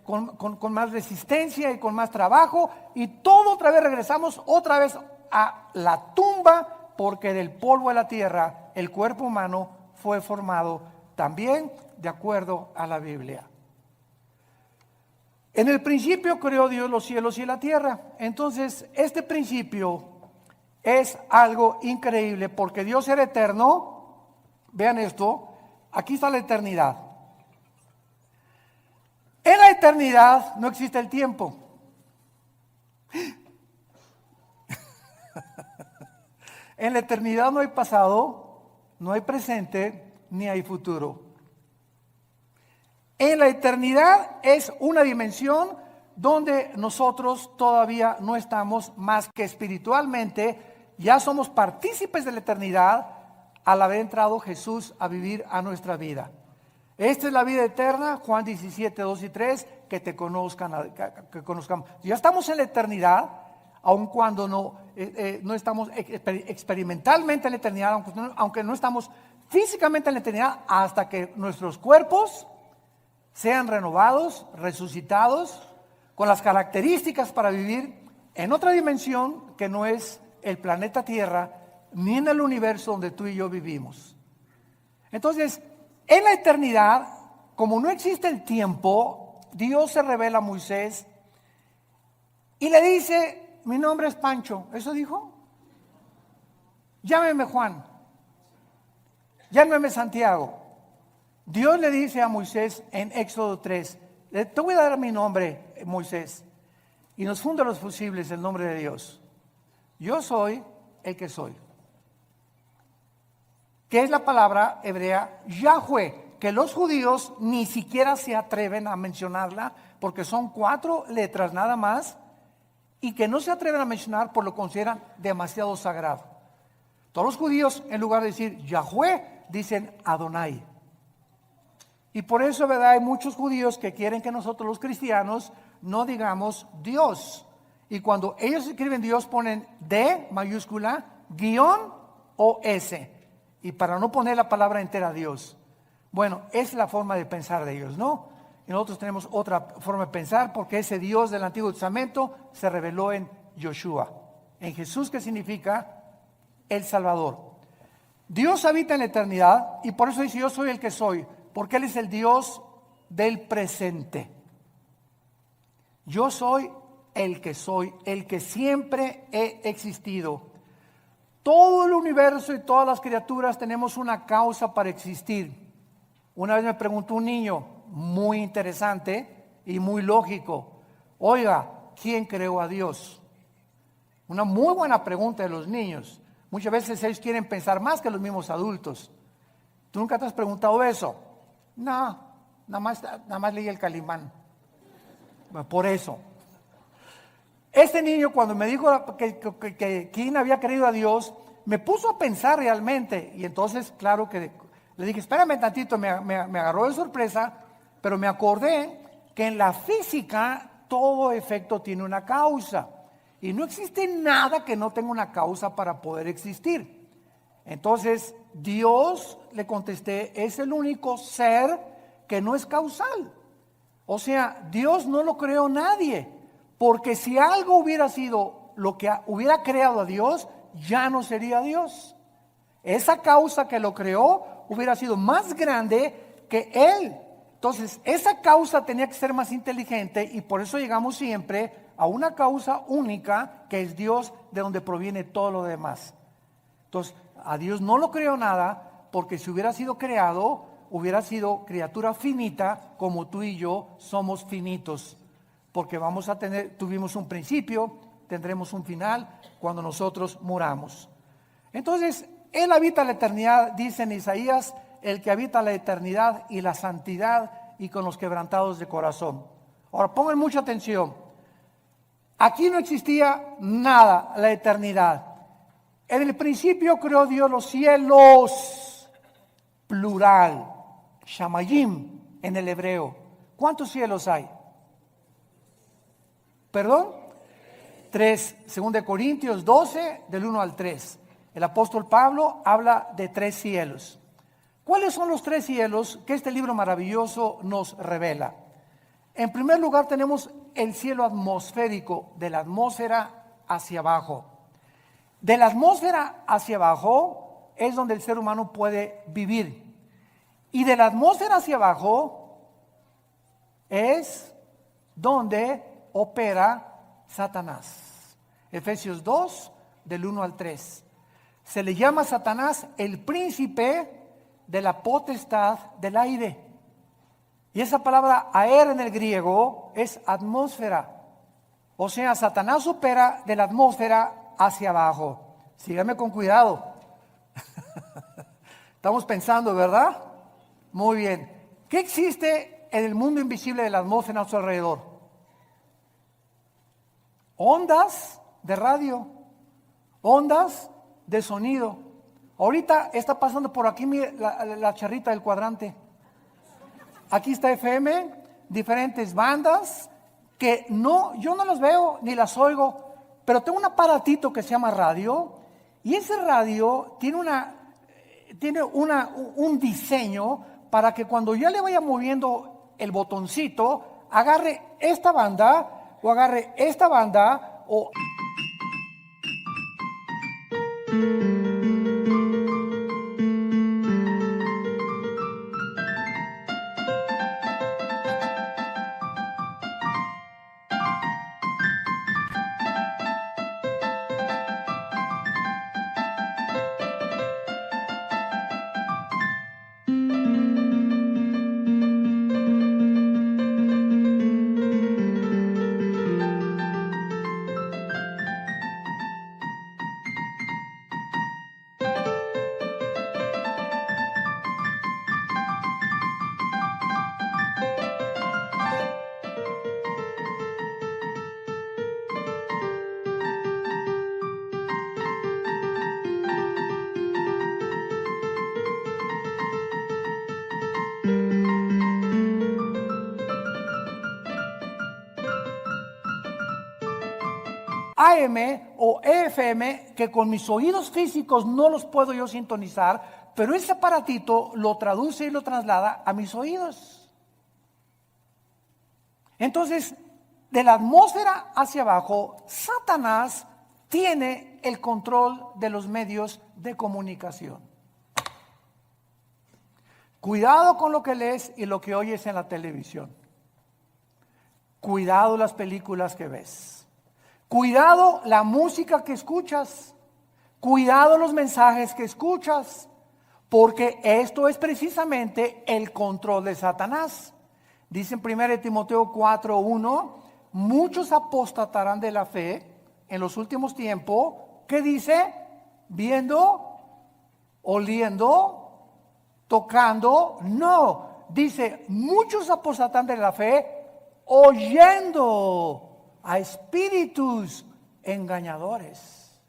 Speaker 1: con más resistencia y con más trabajo, y todo otra vez regresamos otra vez a la tumba, porque del polvo de la tierra el cuerpo humano fue formado también de acuerdo a la Biblia. En el principio creó Dios los cielos y la tierra. Entonces, este principio es algo increíble porque Dios era eterno. Vean esto, aquí está la eternidad. En la eternidad no existe el tiempo. En la eternidad no hay pasado, no hay presente, ni hay futuro. En la eternidad es una dimensión donde nosotros todavía no estamos más que espiritualmente, ya somos partícipes de la eternidad al haber entrado Jesús a vivir a nuestra vida. Esta es la vida eterna, Juan 17, 2 y 3, que te conozcan, que conozcamos. Ya estamos en la eternidad, aun cuando no estamos experimentalmente en la eternidad, aunque no estamos físicamente en la eternidad, hasta que nuestros cuerpos sean renovados, resucitados, con las características para vivir en otra dimensión que no es el planeta Tierra, ni en el universo donde tú y yo vivimos. Entonces, en la eternidad, como no existe el tiempo, Dios se revela a Moisés y le dice: mi nombre es Pancho. ¿Eso dijo? Llámeme Juan. Llámeme Santiago. Dios le dice a Moisés en Éxodo 3, te voy a dar mi nombre, Moisés. Y nos funda los fusibles el nombre de Dios. Yo soy el que soy. Que es la palabra hebrea Yahweh, que los judíos ni siquiera se atreven a mencionarla porque son 4 letras nada más y que no se atreven a mencionar por lo que consideran demasiado sagrado. Todos los judíos, en lugar de decir Yahweh, dicen Adonai. Y por eso, ¿verdad? Hay muchos judíos que quieren que nosotros los cristianos no digamos Dios. Y cuando ellos escriben Dios ponen D mayúscula, guión o S. Y para no poner la palabra entera Dios. Bueno, es la forma de pensar de ellos, ¿no? Y nosotros tenemos otra forma de pensar porque ese Dios del Antiguo Testamento se reveló en Yoshua, en Jesús, que significa el Salvador. Dios habita en la eternidad y por eso dice yo soy el que soy, porque Él es el Dios del presente. Yo soy el que siempre he existido. Todo el universo y todas las criaturas tenemos una causa para existir. Una vez me preguntó un niño, muy interesante y muy lógico: oiga, ¿quién creó a Dios? Una muy buena pregunta de los niños. Muchas veces ellos quieren pensar más que los mismos adultos. ¿Tú nunca te has preguntado eso? No, nada más leí el Calimán. Bueno, por eso. Este niño, cuando me dijo que quién había creído a Dios, me puso a pensar realmente. Y entonces, claro que le dije, espérame tantito, me agarró de sorpresa, pero me acordé que en la física todo efecto tiene una causa. Y no existe nada que no tenga una causa para poder existir. Entonces, Dios, le contesté, es el único ser que no es causal. O sea, Dios no lo creó nadie. Porque si algo hubiera sido lo que hubiera creado a Dios, ya no sería Dios. Esa causa que lo creó hubiera sido más grande que Él. Entonces, esa causa tenía que ser más inteligente y por eso llegamos siempre a una causa única que es Dios, de donde proviene todo lo demás. Entonces, a Dios no lo creó nada, porque si hubiera sido creado, hubiera sido criatura finita, como tú y yo somos finitos. Porque tuvimos un principio, tendremos un final cuando nosotros muramos. Entonces, Él habita la eternidad, dice en Isaías, el que habita la eternidad y la santidad y con los quebrantados de corazón. Ahora, pongan mucha atención. Aquí no existía nada, la eternidad. En el principio creó Dios los cielos, plural, shamayim en el hebreo. ¿Cuántos cielos hay? ¿Perdón? 3, 2 Corintios 12, del 1 al 3. El apóstol Pablo habla de 3 cielos. ¿Cuáles son los 3 cielos que este libro maravilloso nos revela? En primer lugar tenemos el cielo atmosférico, de la atmósfera hacia abajo. De la atmósfera hacia abajo es donde el ser humano puede vivir. Y de la atmósfera hacia abajo es donde opera Satanás. Efesios 2, del 1 al 3. Se le llama a Satanás el príncipe de la potestad del aire. Y esa palabra aer en el griego es atmósfera. O sea, Satanás opera de la atmósfera hacia abajo. Sígame con cuidado. Estamos pensando, ¿verdad? Muy bien. ¿Qué existe en el mundo invisible de la atmósfera a su alrededor? Ondas de radio, ondas de sonido. Ahorita está pasando por aquí la charrita del cuadrante. Aquí está FM, diferentes bandas que yo no las veo ni las oigo, pero tengo un aparatito que se llama radio y ese radio tiene un diseño para que cuando yo le vaya moviendo el botoncito, agarre esta banda o agarre esta banda o... AM o FM, que con mis oídos físicos no los puedo yo sintonizar, pero ese aparatito lo traduce y lo traslada a mis oídos. Entonces, de la atmósfera hacia abajo, Satanás tiene el control de los medios de comunicación. Cuidado con lo que lees y lo que oyes en la televisión. Cuidado las películas que ves. Cuidado la música que escuchas. Cuidado los mensajes que escuchas. Porque esto es precisamente el control de Satanás. Dice en 1 Timoteo 4:1, muchos apostatarán de la fe en los últimos tiempos. ¿Qué dice? Viendo, oliendo, tocando. No, dice, muchos apostatarán de la fe oyendo a espíritus engañadores.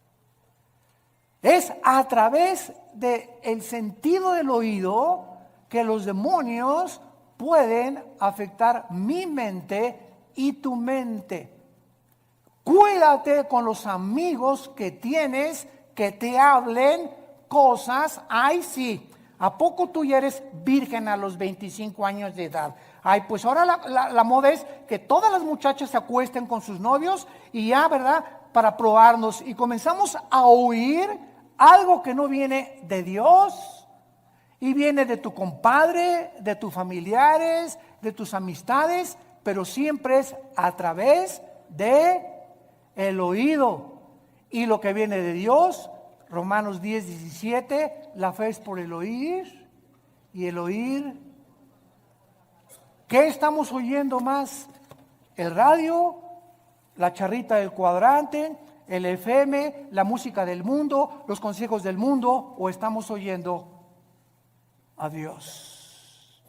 Speaker 1: Es a través del sentido del oído que los demonios pueden afectar mi mente y tu mente. Cuídate con los amigos que tienes que te hablen cosas. Ay, sí, ¿a poco tú ya eres virgen a los 25 años de edad? Ay, pues ahora la moda es que todas las muchachas se acuesten con sus novios y ya, ¿verdad? Para probarnos. Y comenzamos a oír algo que no viene de Dios y viene de tu compadre, de tus familiares, de tus amistades, pero siempre es a través de el oído. Y lo que viene de Dios, Romanos 10:17, la fe es por el oír y el oír. ¿Qué estamos oyendo más? ¿El radio? ¿La charrita del cuadrante? ¿El FM? ¿La música del mundo? ¿Los consejos del mundo? ¿O estamos oyendo a Dios?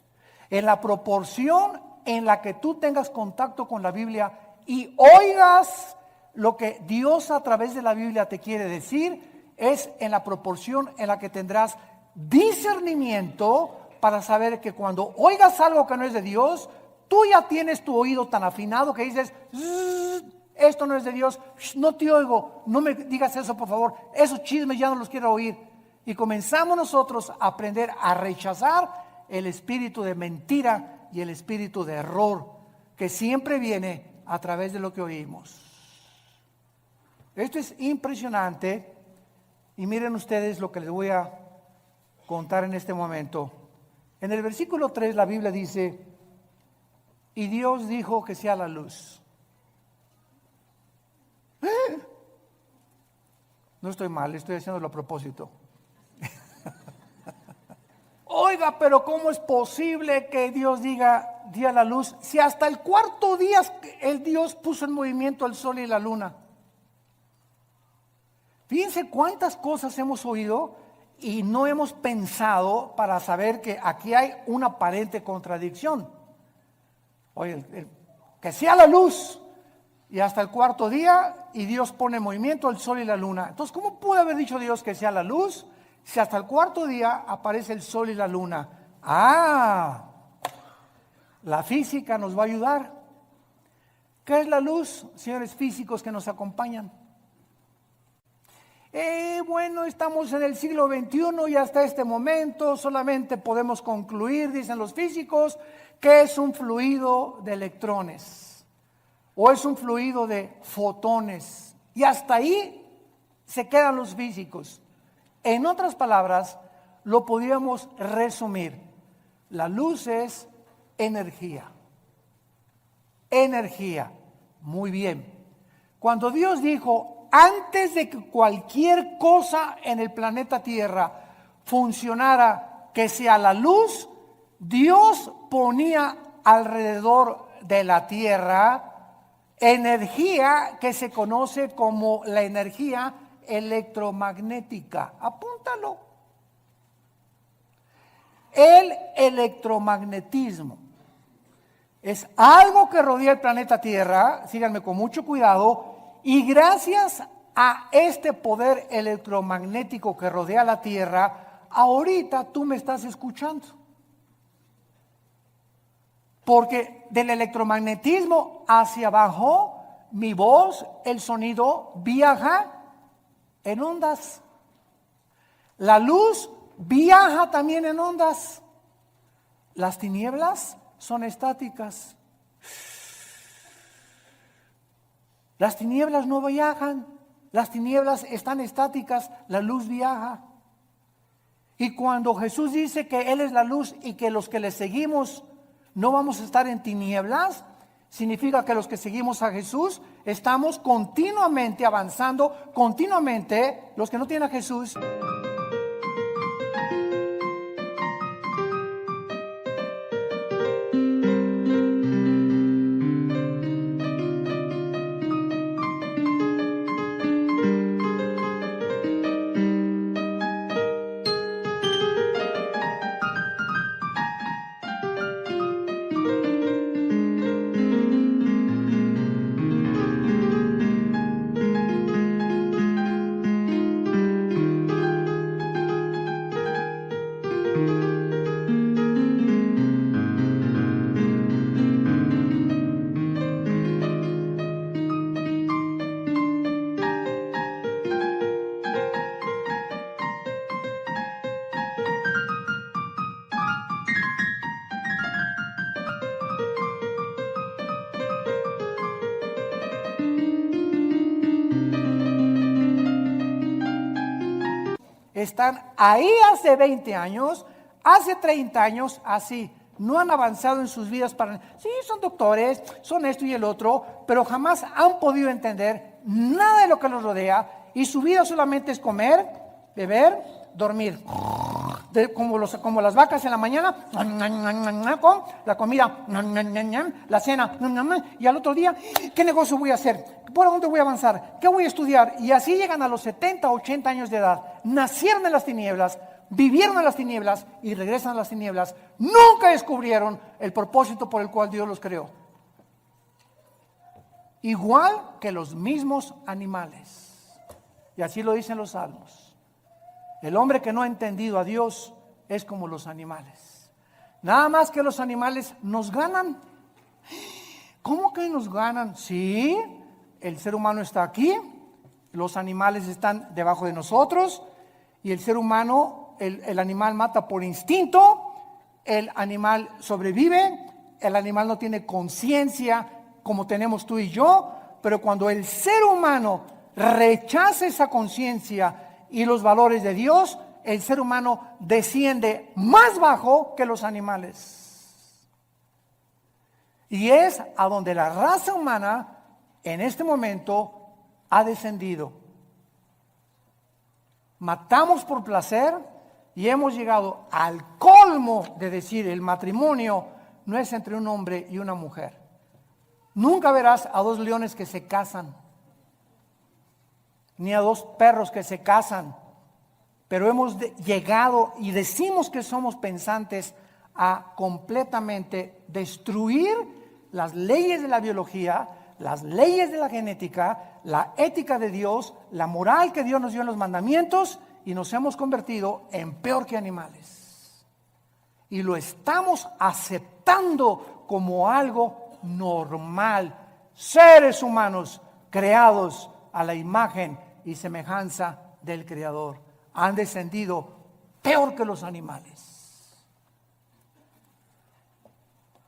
Speaker 1: En la proporción en la que tú tengas contacto con la Biblia y oigas lo que Dios a través de la Biblia te quiere decir, es en la proporción en la que tendrás discernimiento para saber que cuando oigas algo que no es de Dios, tú ya tienes tu oído tan afinado que dices, esto no es de Dios, no te oigo, no me digas eso por favor, esos chismes ya no los quiero oír. Y comenzamos nosotros a aprender a rechazar el espíritu de mentira y el espíritu de error que siempre viene a través de lo que oímos. Esto es impresionante y miren ustedes lo que les voy a contar en este momento. En el versículo 3 la Biblia dice, y Dios dijo que sea la luz. No estoy mal, estoy haciéndolo a propósito. Oiga, pero ¿cómo es posible que Dios diga día la luz si hasta el cuarto día el Dios puso en movimiento el sol y la luna? Fíjense cuántas cosas hemos oído y no hemos pensado para saber que aquí hay una aparente contradicción. Oye, que sea la luz y hasta el cuarto día y Dios pone en movimiento el sol y la luna. Entonces, ¿cómo puede haber dicho Dios que sea la luz si hasta el cuarto día aparece el sol y la luna? La física nos va a ayudar. ¿Qué es la luz, señores físicos que nos acompañan? Bueno, estamos en el siglo XXI y hasta este momento solamente podemos concluir, dicen los físicos, que es un fluido de electrones o es un fluido de fotones. Y hasta ahí se quedan los físicos. En otras palabras, lo podríamos resumir. La luz es energía. Energía. Muy bien. Cuando Dios dijo, antes de que cualquier cosa en el planeta Tierra funcionara, que sea la luz, Dios ponía alrededor de la Tierra energía que se conoce como la energía electromagnética. Apúntalo. El electromagnetismo es algo que rodea el planeta Tierra, síganme con mucho cuidado, y gracias a este poder electromagnético que rodea la Tierra, ahorita tú me estás escuchando. Porque del electromagnetismo hacia abajo, mi voz, el sonido, viaja en ondas. La luz viaja también en ondas. Las tinieblas son estáticas. Las tinieblas no viajan, las tinieblas están estáticas, la luz viaja. Y cuando Jesús dice que Él es la luz y que los que le seguimos no vamos a estar en tinieblas, significa que los que seguimos a Jesús estamos continuamente avanzando, continuamente. Los que no tienen a Jesús, están ahí hace 20 años, hace 30 años, así. No han avanzado en sus vidas sí, son doctores, son esto y el otro, pero jamás han podido entender nada de lo que los rodea y su vida solamente es comer, beber, dormir. Como las vacas en la mañana, con la comida, la cena, y al otro día, ¿qué negocio voy a hacer? ¿Por dónde voy a avanzar? ¿Qué voy a estudiar? Y así llegan a los 70, 80 años de edad. Nacieron en las tinieblas, vivieron en las tinieblas y regresan a las tinieblas. Nunca descubrieron el propósito por el cual Dios los creó. Igual que los mismos animales. Y así lo dicen los salmos. El hombre que no ha entendido a Dios es como los animales. Nada más que los animales nos ganan. ¿Cómo que nos ganan? Sí, el ser humano está aquí, los animales están debajo de nosotros y el ser humano, el animal mata por instinto, el animal sobrevive, el animal no tiene conciencia como tenemos tú y yo, pero cuando el ser humano rechaza esa conciencia y los valores de Dios, el ser humano desciende más bajo que los animales. Y es a donde la raza humana en este momento ha descendido. Matamos por placer y hemos llegado al colmo de decir el matrimonio no es entre un hombre y una mujer. Nunca verás a dos leones que se casan, ni a dos perros que se casan, pero hemos llegado y decimos que somos pensantes a completamente destruir las leyes de la biología, las leyes de la genética, la ética de Dios, la moral que Dios nos dio en los mandamientos, y nos hemos convertido en peor que animales. Y lo estamos aceptando como algo normal. Seres humanos creados a la imagen y semejanza del Creador han descendido peor que los animales.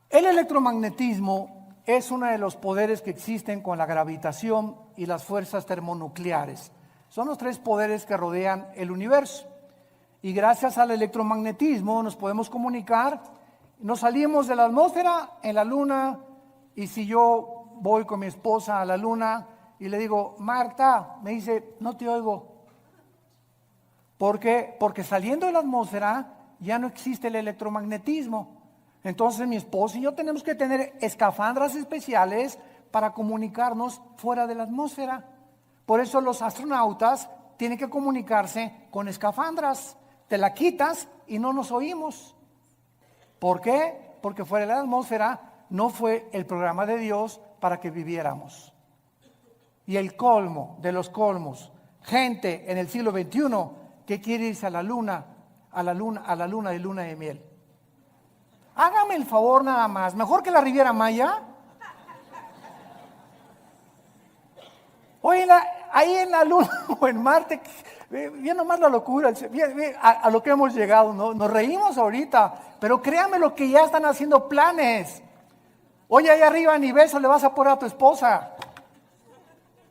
Speaker 1: El electromagnetismo es uno de los poderes que existen con la gravitación y las fuerzas termonucleares. Son los tres poderes que rodean el universo. Y gracias al electromagnetismo nos podemos comunicar. Nos salimos de la atmósfera en la luna, y si yo voy con mi esposa a la luna y le digo, Marta, me dice, no te oigo. ¿Por qué? Porque saliendo de la atmósfera ya no existe el electromagnetismo. Entonces mi esposa y yo tenemos que tener escafandras especiales para comunicarnos fuera de la atmósfera. Por eso los astronautas tienen que comunicarse con escafandras. Te la quitas y no nos oímos. ¿Por qué? Porque fuera de la atmósfera no fue el programa de Dios para que viviéramos. Y el colmo de los colmos, gente en el siglo XXI que quiere irse a la luna de luna de miel. Hágame el favor nada más, mejor que la Riviera Maya. Oye, ahí en la luna o en Marte, bien nomás la locura, a lo que hemos llegado, ¿no? Nos reímos ahorita, pero créame lo que ya están haciendo planes. Oye, ahí arriba ni beso le vas a poner a tu esposa.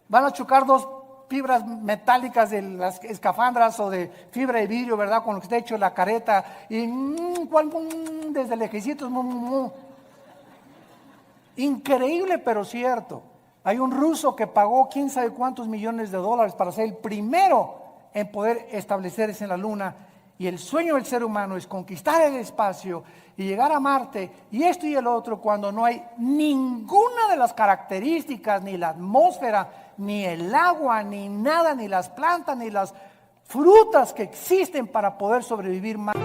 Speaker 1: Van a chocar dos fibras metálicas de las escafandras o de fibra de vidrio, ¿verdad? Con lo que está hecho la careta y desde lejecitos. Increíble, pero cierto. Hay un ruso que pagó quién sabe cuántos millones de dólares para ser el primero en poder establecerse en la luna. Y el sueño del ser humano es conquistar el espacio y llegar a Marte y esto y el otro cuando no hay ninguna de las características, ni la atmósfera, ni el agua, ni nada, ni las plantas, ni las frutas que existen para poder sobrevivir más.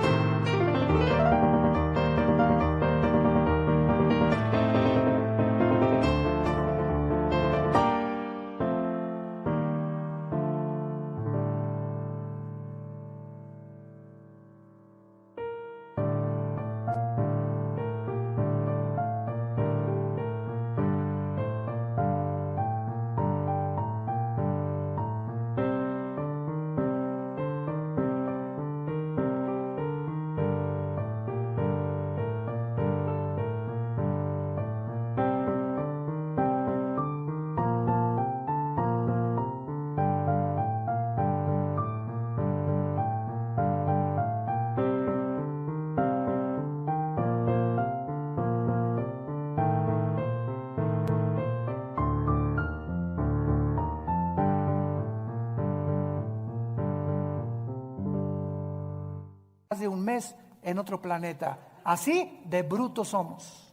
Speaker 1: De un mes en otro planeta. Así de brutos somos.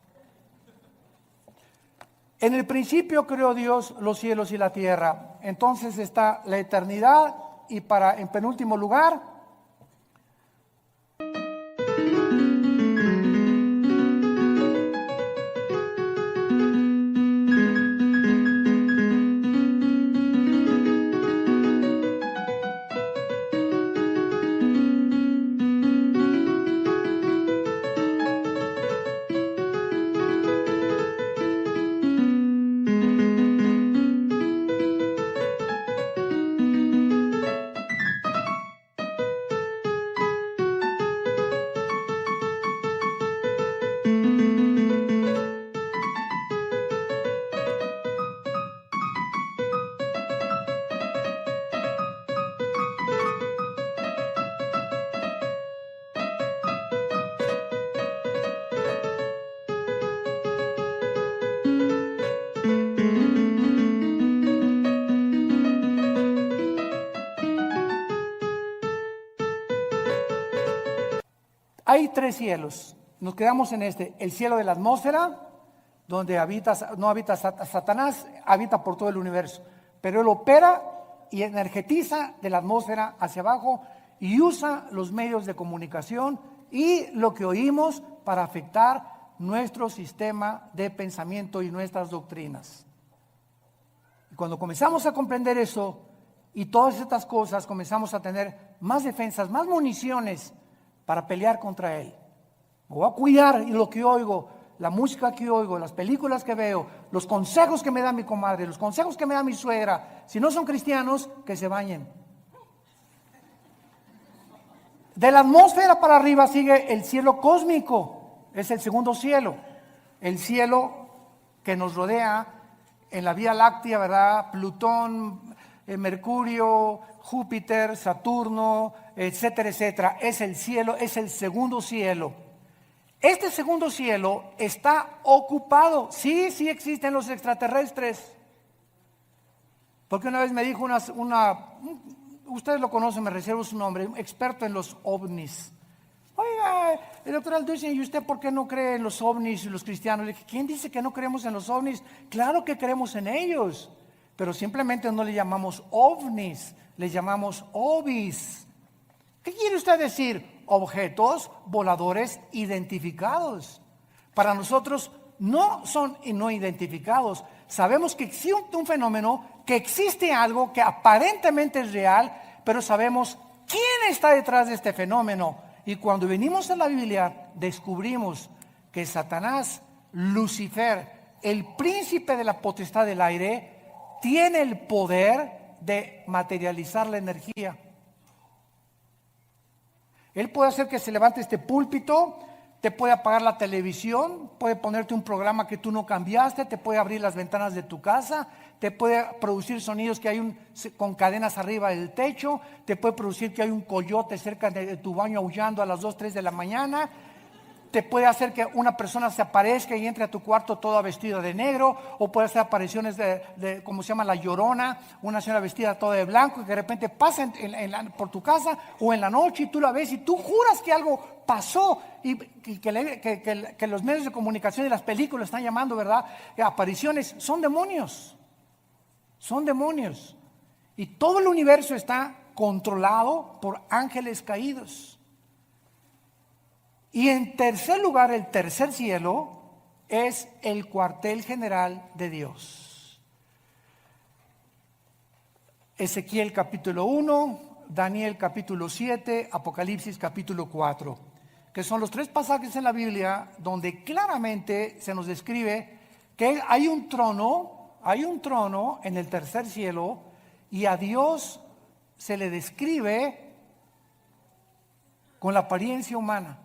Speaker 1: En el principio creó Dios los cielos y la tierra. Entonces está la eternidad y en penúltimo lugar, hay tres cielos. Nos quedamos en este: el cielo de la atmósfera, donde no habita Satanás, habita por todo el universo, pero él opera y energetiza de la atmósfera hacia abajo y usa los medios de comunicación y lo que oímos para afectar nuestro sistema de pensamiento y nuestras doctrinas. Y cuando comenzamos a comprender eso y todas estas cosas, comenzamos a tener más defensas, más municiones para pelear contra él. Me voy a cuidar y lo que oigo, la música que oigo, las películas que veo, los consejos que me da mi comadre, los consejos que me da mi suegra. Si no son cristianos, que se bañen. De la atmósfera para arriba sigue el cielo cósmico, es el segundo cielo, el cielo que nos rodea en la Vía Láctea, ¿verdad? Plutón, Mercurio, Júpiter, Saturno, etcétera, etcétera. Es el cielo, es el segundo cielo. Este segundo cielo está ocupado. Sí existen los extraterrestres. Porque una vez me dijo ustedes lo conocen, me reservo su nombre, un experto en los ovnis. Oiga, el doctor Alducin, ¿y usted por qué no cree en los ovnis y los cristianos? Le dije, ¿quién dice que no creemos en los ovnis? Claro que creemos en ellos, pero simplemente no le llamamos ovnis, le llamamos ovis. ¿Qué quiere usted decir? Objetos voladores identificados. Para nosotros no son no identificados. Sabemos que existe un fenómeno, que existe algo que aparentemente es real, pero sabemos quién está detrás de este fenómeno. Y cuando venimos a la Biblia, descubrimos que Satanás, Lucifer, el príncipe de la potestad del aire, tiene el poder de materializar la energía. Él puede hacer que se levante este púlpito te puede apagar la televisión, puede ponerte un programa que tú no cambiaste, te puede abrir las ventanas de tu casa, te puede producir sonidos que hay con cadenas arriba del techo, te puede producir que hay un coyote cerca de tu baño aullando a las 2, 3 de la mañana, te puede hacer que una persona se aparezca y entre a tu cuarto toda vestida de negro, o puede hacer apariciones de como se llama La Llorona, una señora vestida toda de blanco y que de repente pasa por tu casa o en la noche y tú la ves y tú juras que algo pasó y que los medios de comunicación y las películas están llamando, ¿verdad? Apariciones. Son demonios. Son demonios. Y todo el universo está controlado por ángeles caídos. Y en tercer lugar, el tercer cielo es el cuartel general de Dios. Ezequiel capítulo 1, Daniel capítulo 7, Apocalipsis capítulo 4, que son los 3 pasajes en la Biblia donde claramente se nos describe que hay un trono en el tercer cielo y a Dios se le describe con la apariencia humana.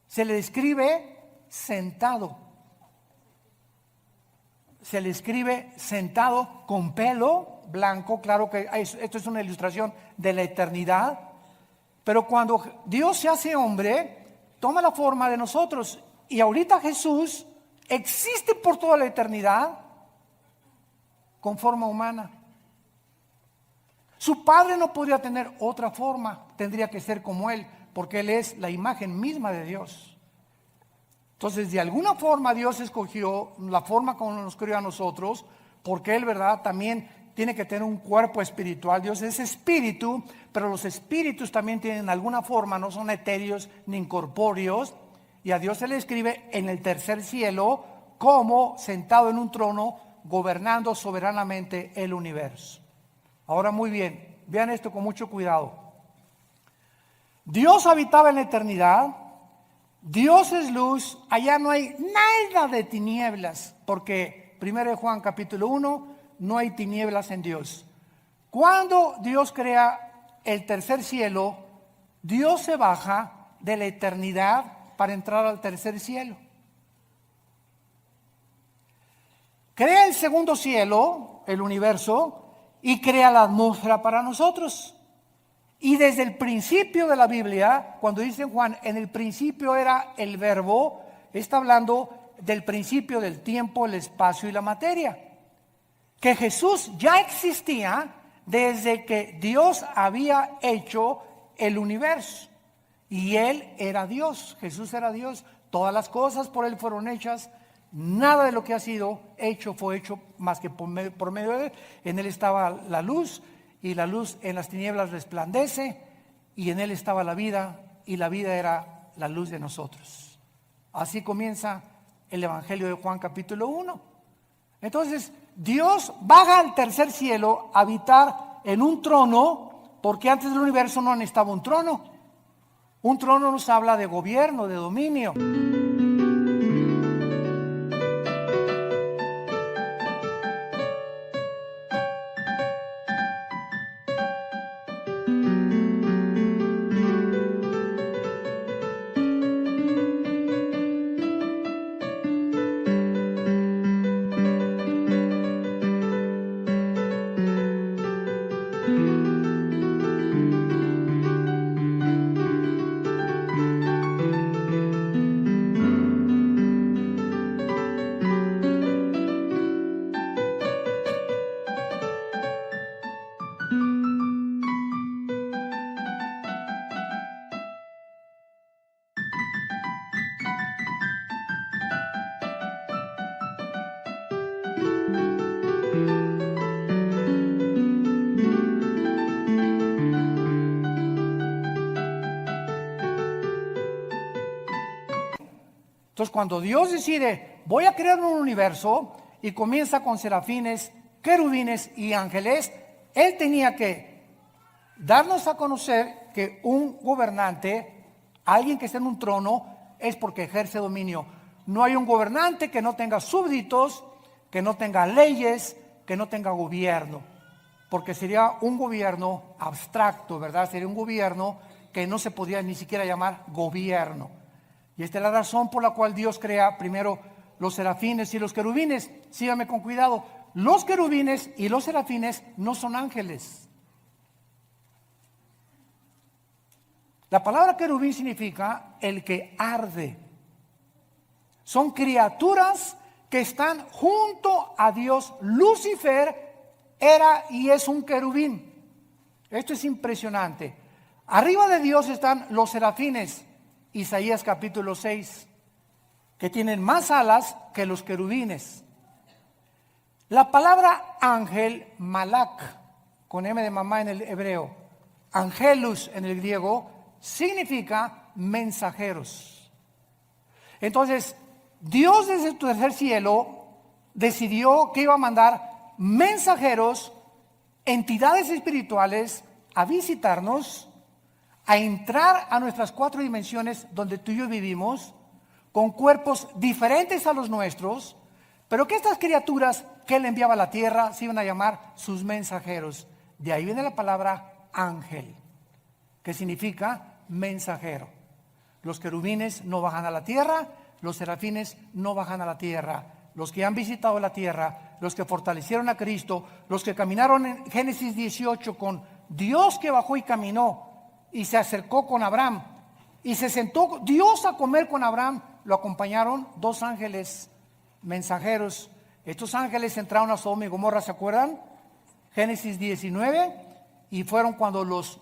Speaker 1: Se le describe sentado. Se le escribe sentado con pelo blanco. Claro que esto es una ilustración de la eternidad. Pero cuando Dios se hace hombre, toma la forma de nosotros. Y ahorita Jesús existe por toda la eternidad con forma humana. Su Padre no podría tener otra forma. Tendría que ser como Él, porque Él es la imagen misma de Dios. Entonces, de alguna forma Dios escogió la forma como nos creó a nosotros, porque Él, ¿verdad?, también tiene que tener un cuerpo espiritual. Dios es espíritu, pero los espíritus también tienen alguna forma, no son etéreos ni incorpóreos, y a Dios se le escribe en el tercer cielo como sentado en un trono, gobernando soberanamente el universo. Ahora, muy bien, vean esto con mucho cuidado. Dios habitaba en la eternidad, Dios es luz, allá no hay nada de tinieblas, porque 1 Juan capítulo 1, no hay tinieblas en Dios. Cuando Dios crea el tercer cielo, Dios se baja de la eternidad para entrar al tercer cielo. Crea el segundo cielo, el universo, y crea la atmósfera para nosotros. Y desde el principio de la Biblia, cuando dice Juan, en el principio era el verbo, está hablando del principio del tiempo, el espacio y la materia. Que Jesús ya existía desde que Dios había hecho el universo. Y Él era Dios, Jesús era Dios. Todas las cosas por Él fueron hechas. Nada de lo que ha sido hecho fue hecho más que por medio de Él. En Él estaba la luz. Y la luz en las tinieblas resplandece, y en Él estaba la vida, y la vida era la luz de nosotros. Así comienza el Evangelio de Juan capítulo 1. Entonces, Dios baja al tercer cielo a habitar en un trono, porque antes del universo no necesitaba un trono. Un trono nos habla de gobierno, de dominio. Entonces, cuando Dios decide, voy a crear un universo, y comienza con serafines, querubines y ángeles, Él tenía que darnos a conocer que un gobernante, alguien que está en un trono, es porque ejerce dominio. No hay un gobernante que no tenga súbditos, que no tenga leyes, que no tenga gobierno, porque sería un gobierno abstracto, ¿verdad? Sería un gobierno que no se podía ni siquiera llamar gobierno. Y esta es la razón por la cual Dios crea primero los serafines y los querubines. Síganme con cuidado. Los querubines y los serafines no son ángeles. La palabra querubín significa el que arde. Son criaturas que están junto a Dios. Lucifer era y es un querubín. Esto es impresionante. Arriba de Dios están los serafines, Isaías capítulo 6, que tienen más alas que los querubines. La palabra ángel, malak, con M de mamá en el hebreo, angelus en el griego, significa mensajeros. Entonces, Dios desde el tercer cielo decidió que iba a mandar mensajeros, entidades espirituales, a visitarnos, a entrar a nuestras 4 dimensiones donde tú y yo vivimos, con cuerpos diferentes a los nuestros, pero que estas criaturas que él enviaba a la tierra se iban a llamar sus mensajeros. De ahí viene la palabra ángel, que significa mensajero. Los querubines no bajan a la tierra, los serafines no bajan a la tierra. Los que han visitado la tierra, los que fortalecieron a Cristo, los que caminaron en Génesis 18 con Dios que bajó y caminó y se acercó con Abraham y se sentó Dios a comer con Abraham, lo acompañaron 2 ángeles mensajeros. Estos ángeles entraron a Sodoma y Gomorra, ¿se acuerdan? Génesis 19, y fueron cuando los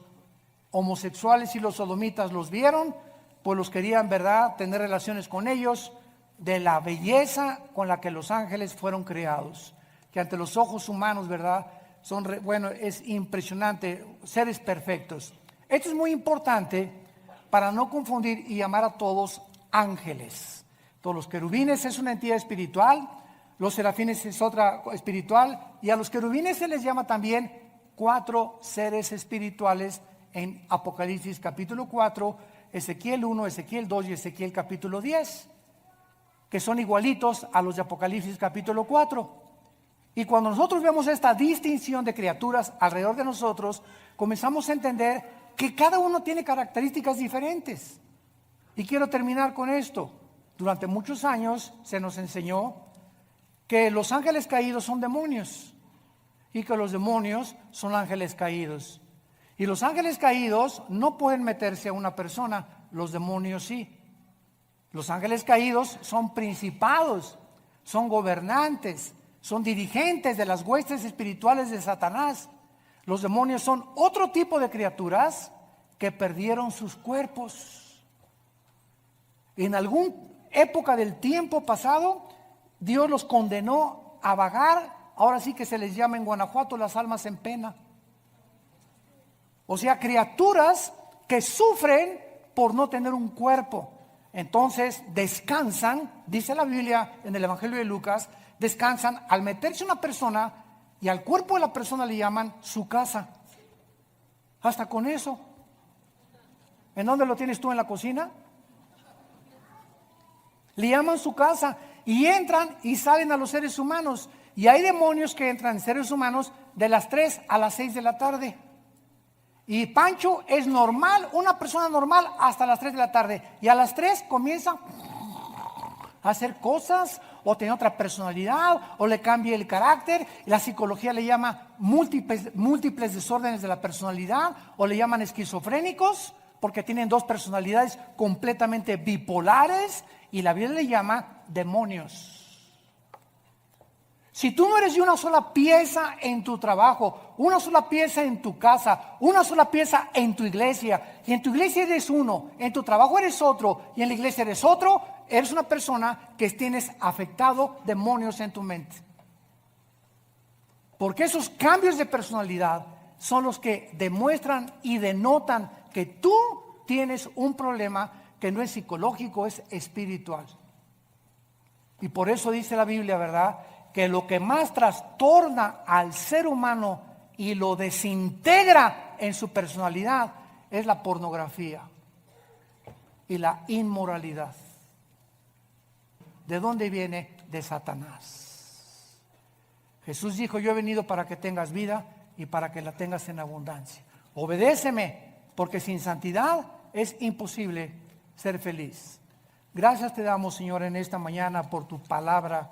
Speaker 1: homosexuales y los sodomitas los vieron, pues los querían, ¿verdad?, tener relaciones con ellos, de la belleza con la que los ángeles fueron creados, que ante los ojos humanos, ¿verdad?, bueno, es impresionante, seres perfectos. Esto es muy importante para no confundir y llamar a todos ángeles. Todos los querubines es una entidad espiritual, los serafines es otra espiritual, y a los querubines se les llama también 4 seres espirituales en Apocalipsis capítulo 4, Ezequiel 1, Ezequiel 2 y Ezequiel capítulo 10, que son igualitos a los de Apocalipsis capítulo 4. Y cuando nosotros vemos esta distinción de criaturas alrededor de nosotros, comenzamos a entender que cada uno tiene características diferentes. Y quiero terminar con esto. Durante muchos años se nos enseñó que los ángeles caídos son demonios y que los demonios son ángeles caídos. Y los ángeles caídos no pueden meterse a una persona, los demonios sí. Los ángeles caídos son principados, son gobernantes, son dirigentes de las huestes espirituales de Satanás. Los demonios son otro tipo de criaturas que perdieron sus cuerpos. En alguna época del tiempo pasado, Dios los condenó a vagar. Ahora sí que se les llama en Guanajuato las almas en pena. O sea, criaturas que sufren por no tener un cuerpo. Entonces descansan, dice la Biblia en el Evangelio de Lucas, descansan al meterse una persona y al cuerpo de la persona le llaman su casa. Hasta con eso. ¿En dónde lo tienes tú? ¿En la cocina? Le llaman su casa y entran y salen a los seres humanos. Y hay demonios que entran en seres humanos de las 3 a las 6 de la tarde. Y Pancho es normal, una persona normal hasta las 3 de la tarde. Y a las 3 comienza a hacer cosas o tener otra personalidad o le cambia el carácter. La psicología le llama múltiples desórdenes de la personalidad o le llaman esquizofrénicos porque tienen 2 personalidades completamente bipolares y la Biblia le llama demonios. Si tú no eres de una sola pieza en tu trabajo, una sola pieza en tu casa, una sola pieza en tu iglesia, y en tu iglesia eres uno, en tu trabajo eres otro, y en la iglesia eres otro, eres una persona que tienes afectado demonios en tu mente. Porque esos cambios de personalidad son los que demuestran y denotan que tú tienes un problema que no es psicológico, es espiritual. Y por eso dice la Biblia, ¿verdad?, que lo que más trastorna al ser humano y lo desintegra en su personalidad es la pornografía y la inmoralidad. ¿De dónde viene? De Satanás. Jesús dijo: yo he venido para que tengas vida y para que la tengas en abundancia. Obedéceme porque sin santidad es imposible ser feliz. Gracias te damos, Señor, en esta mañana por tu palabra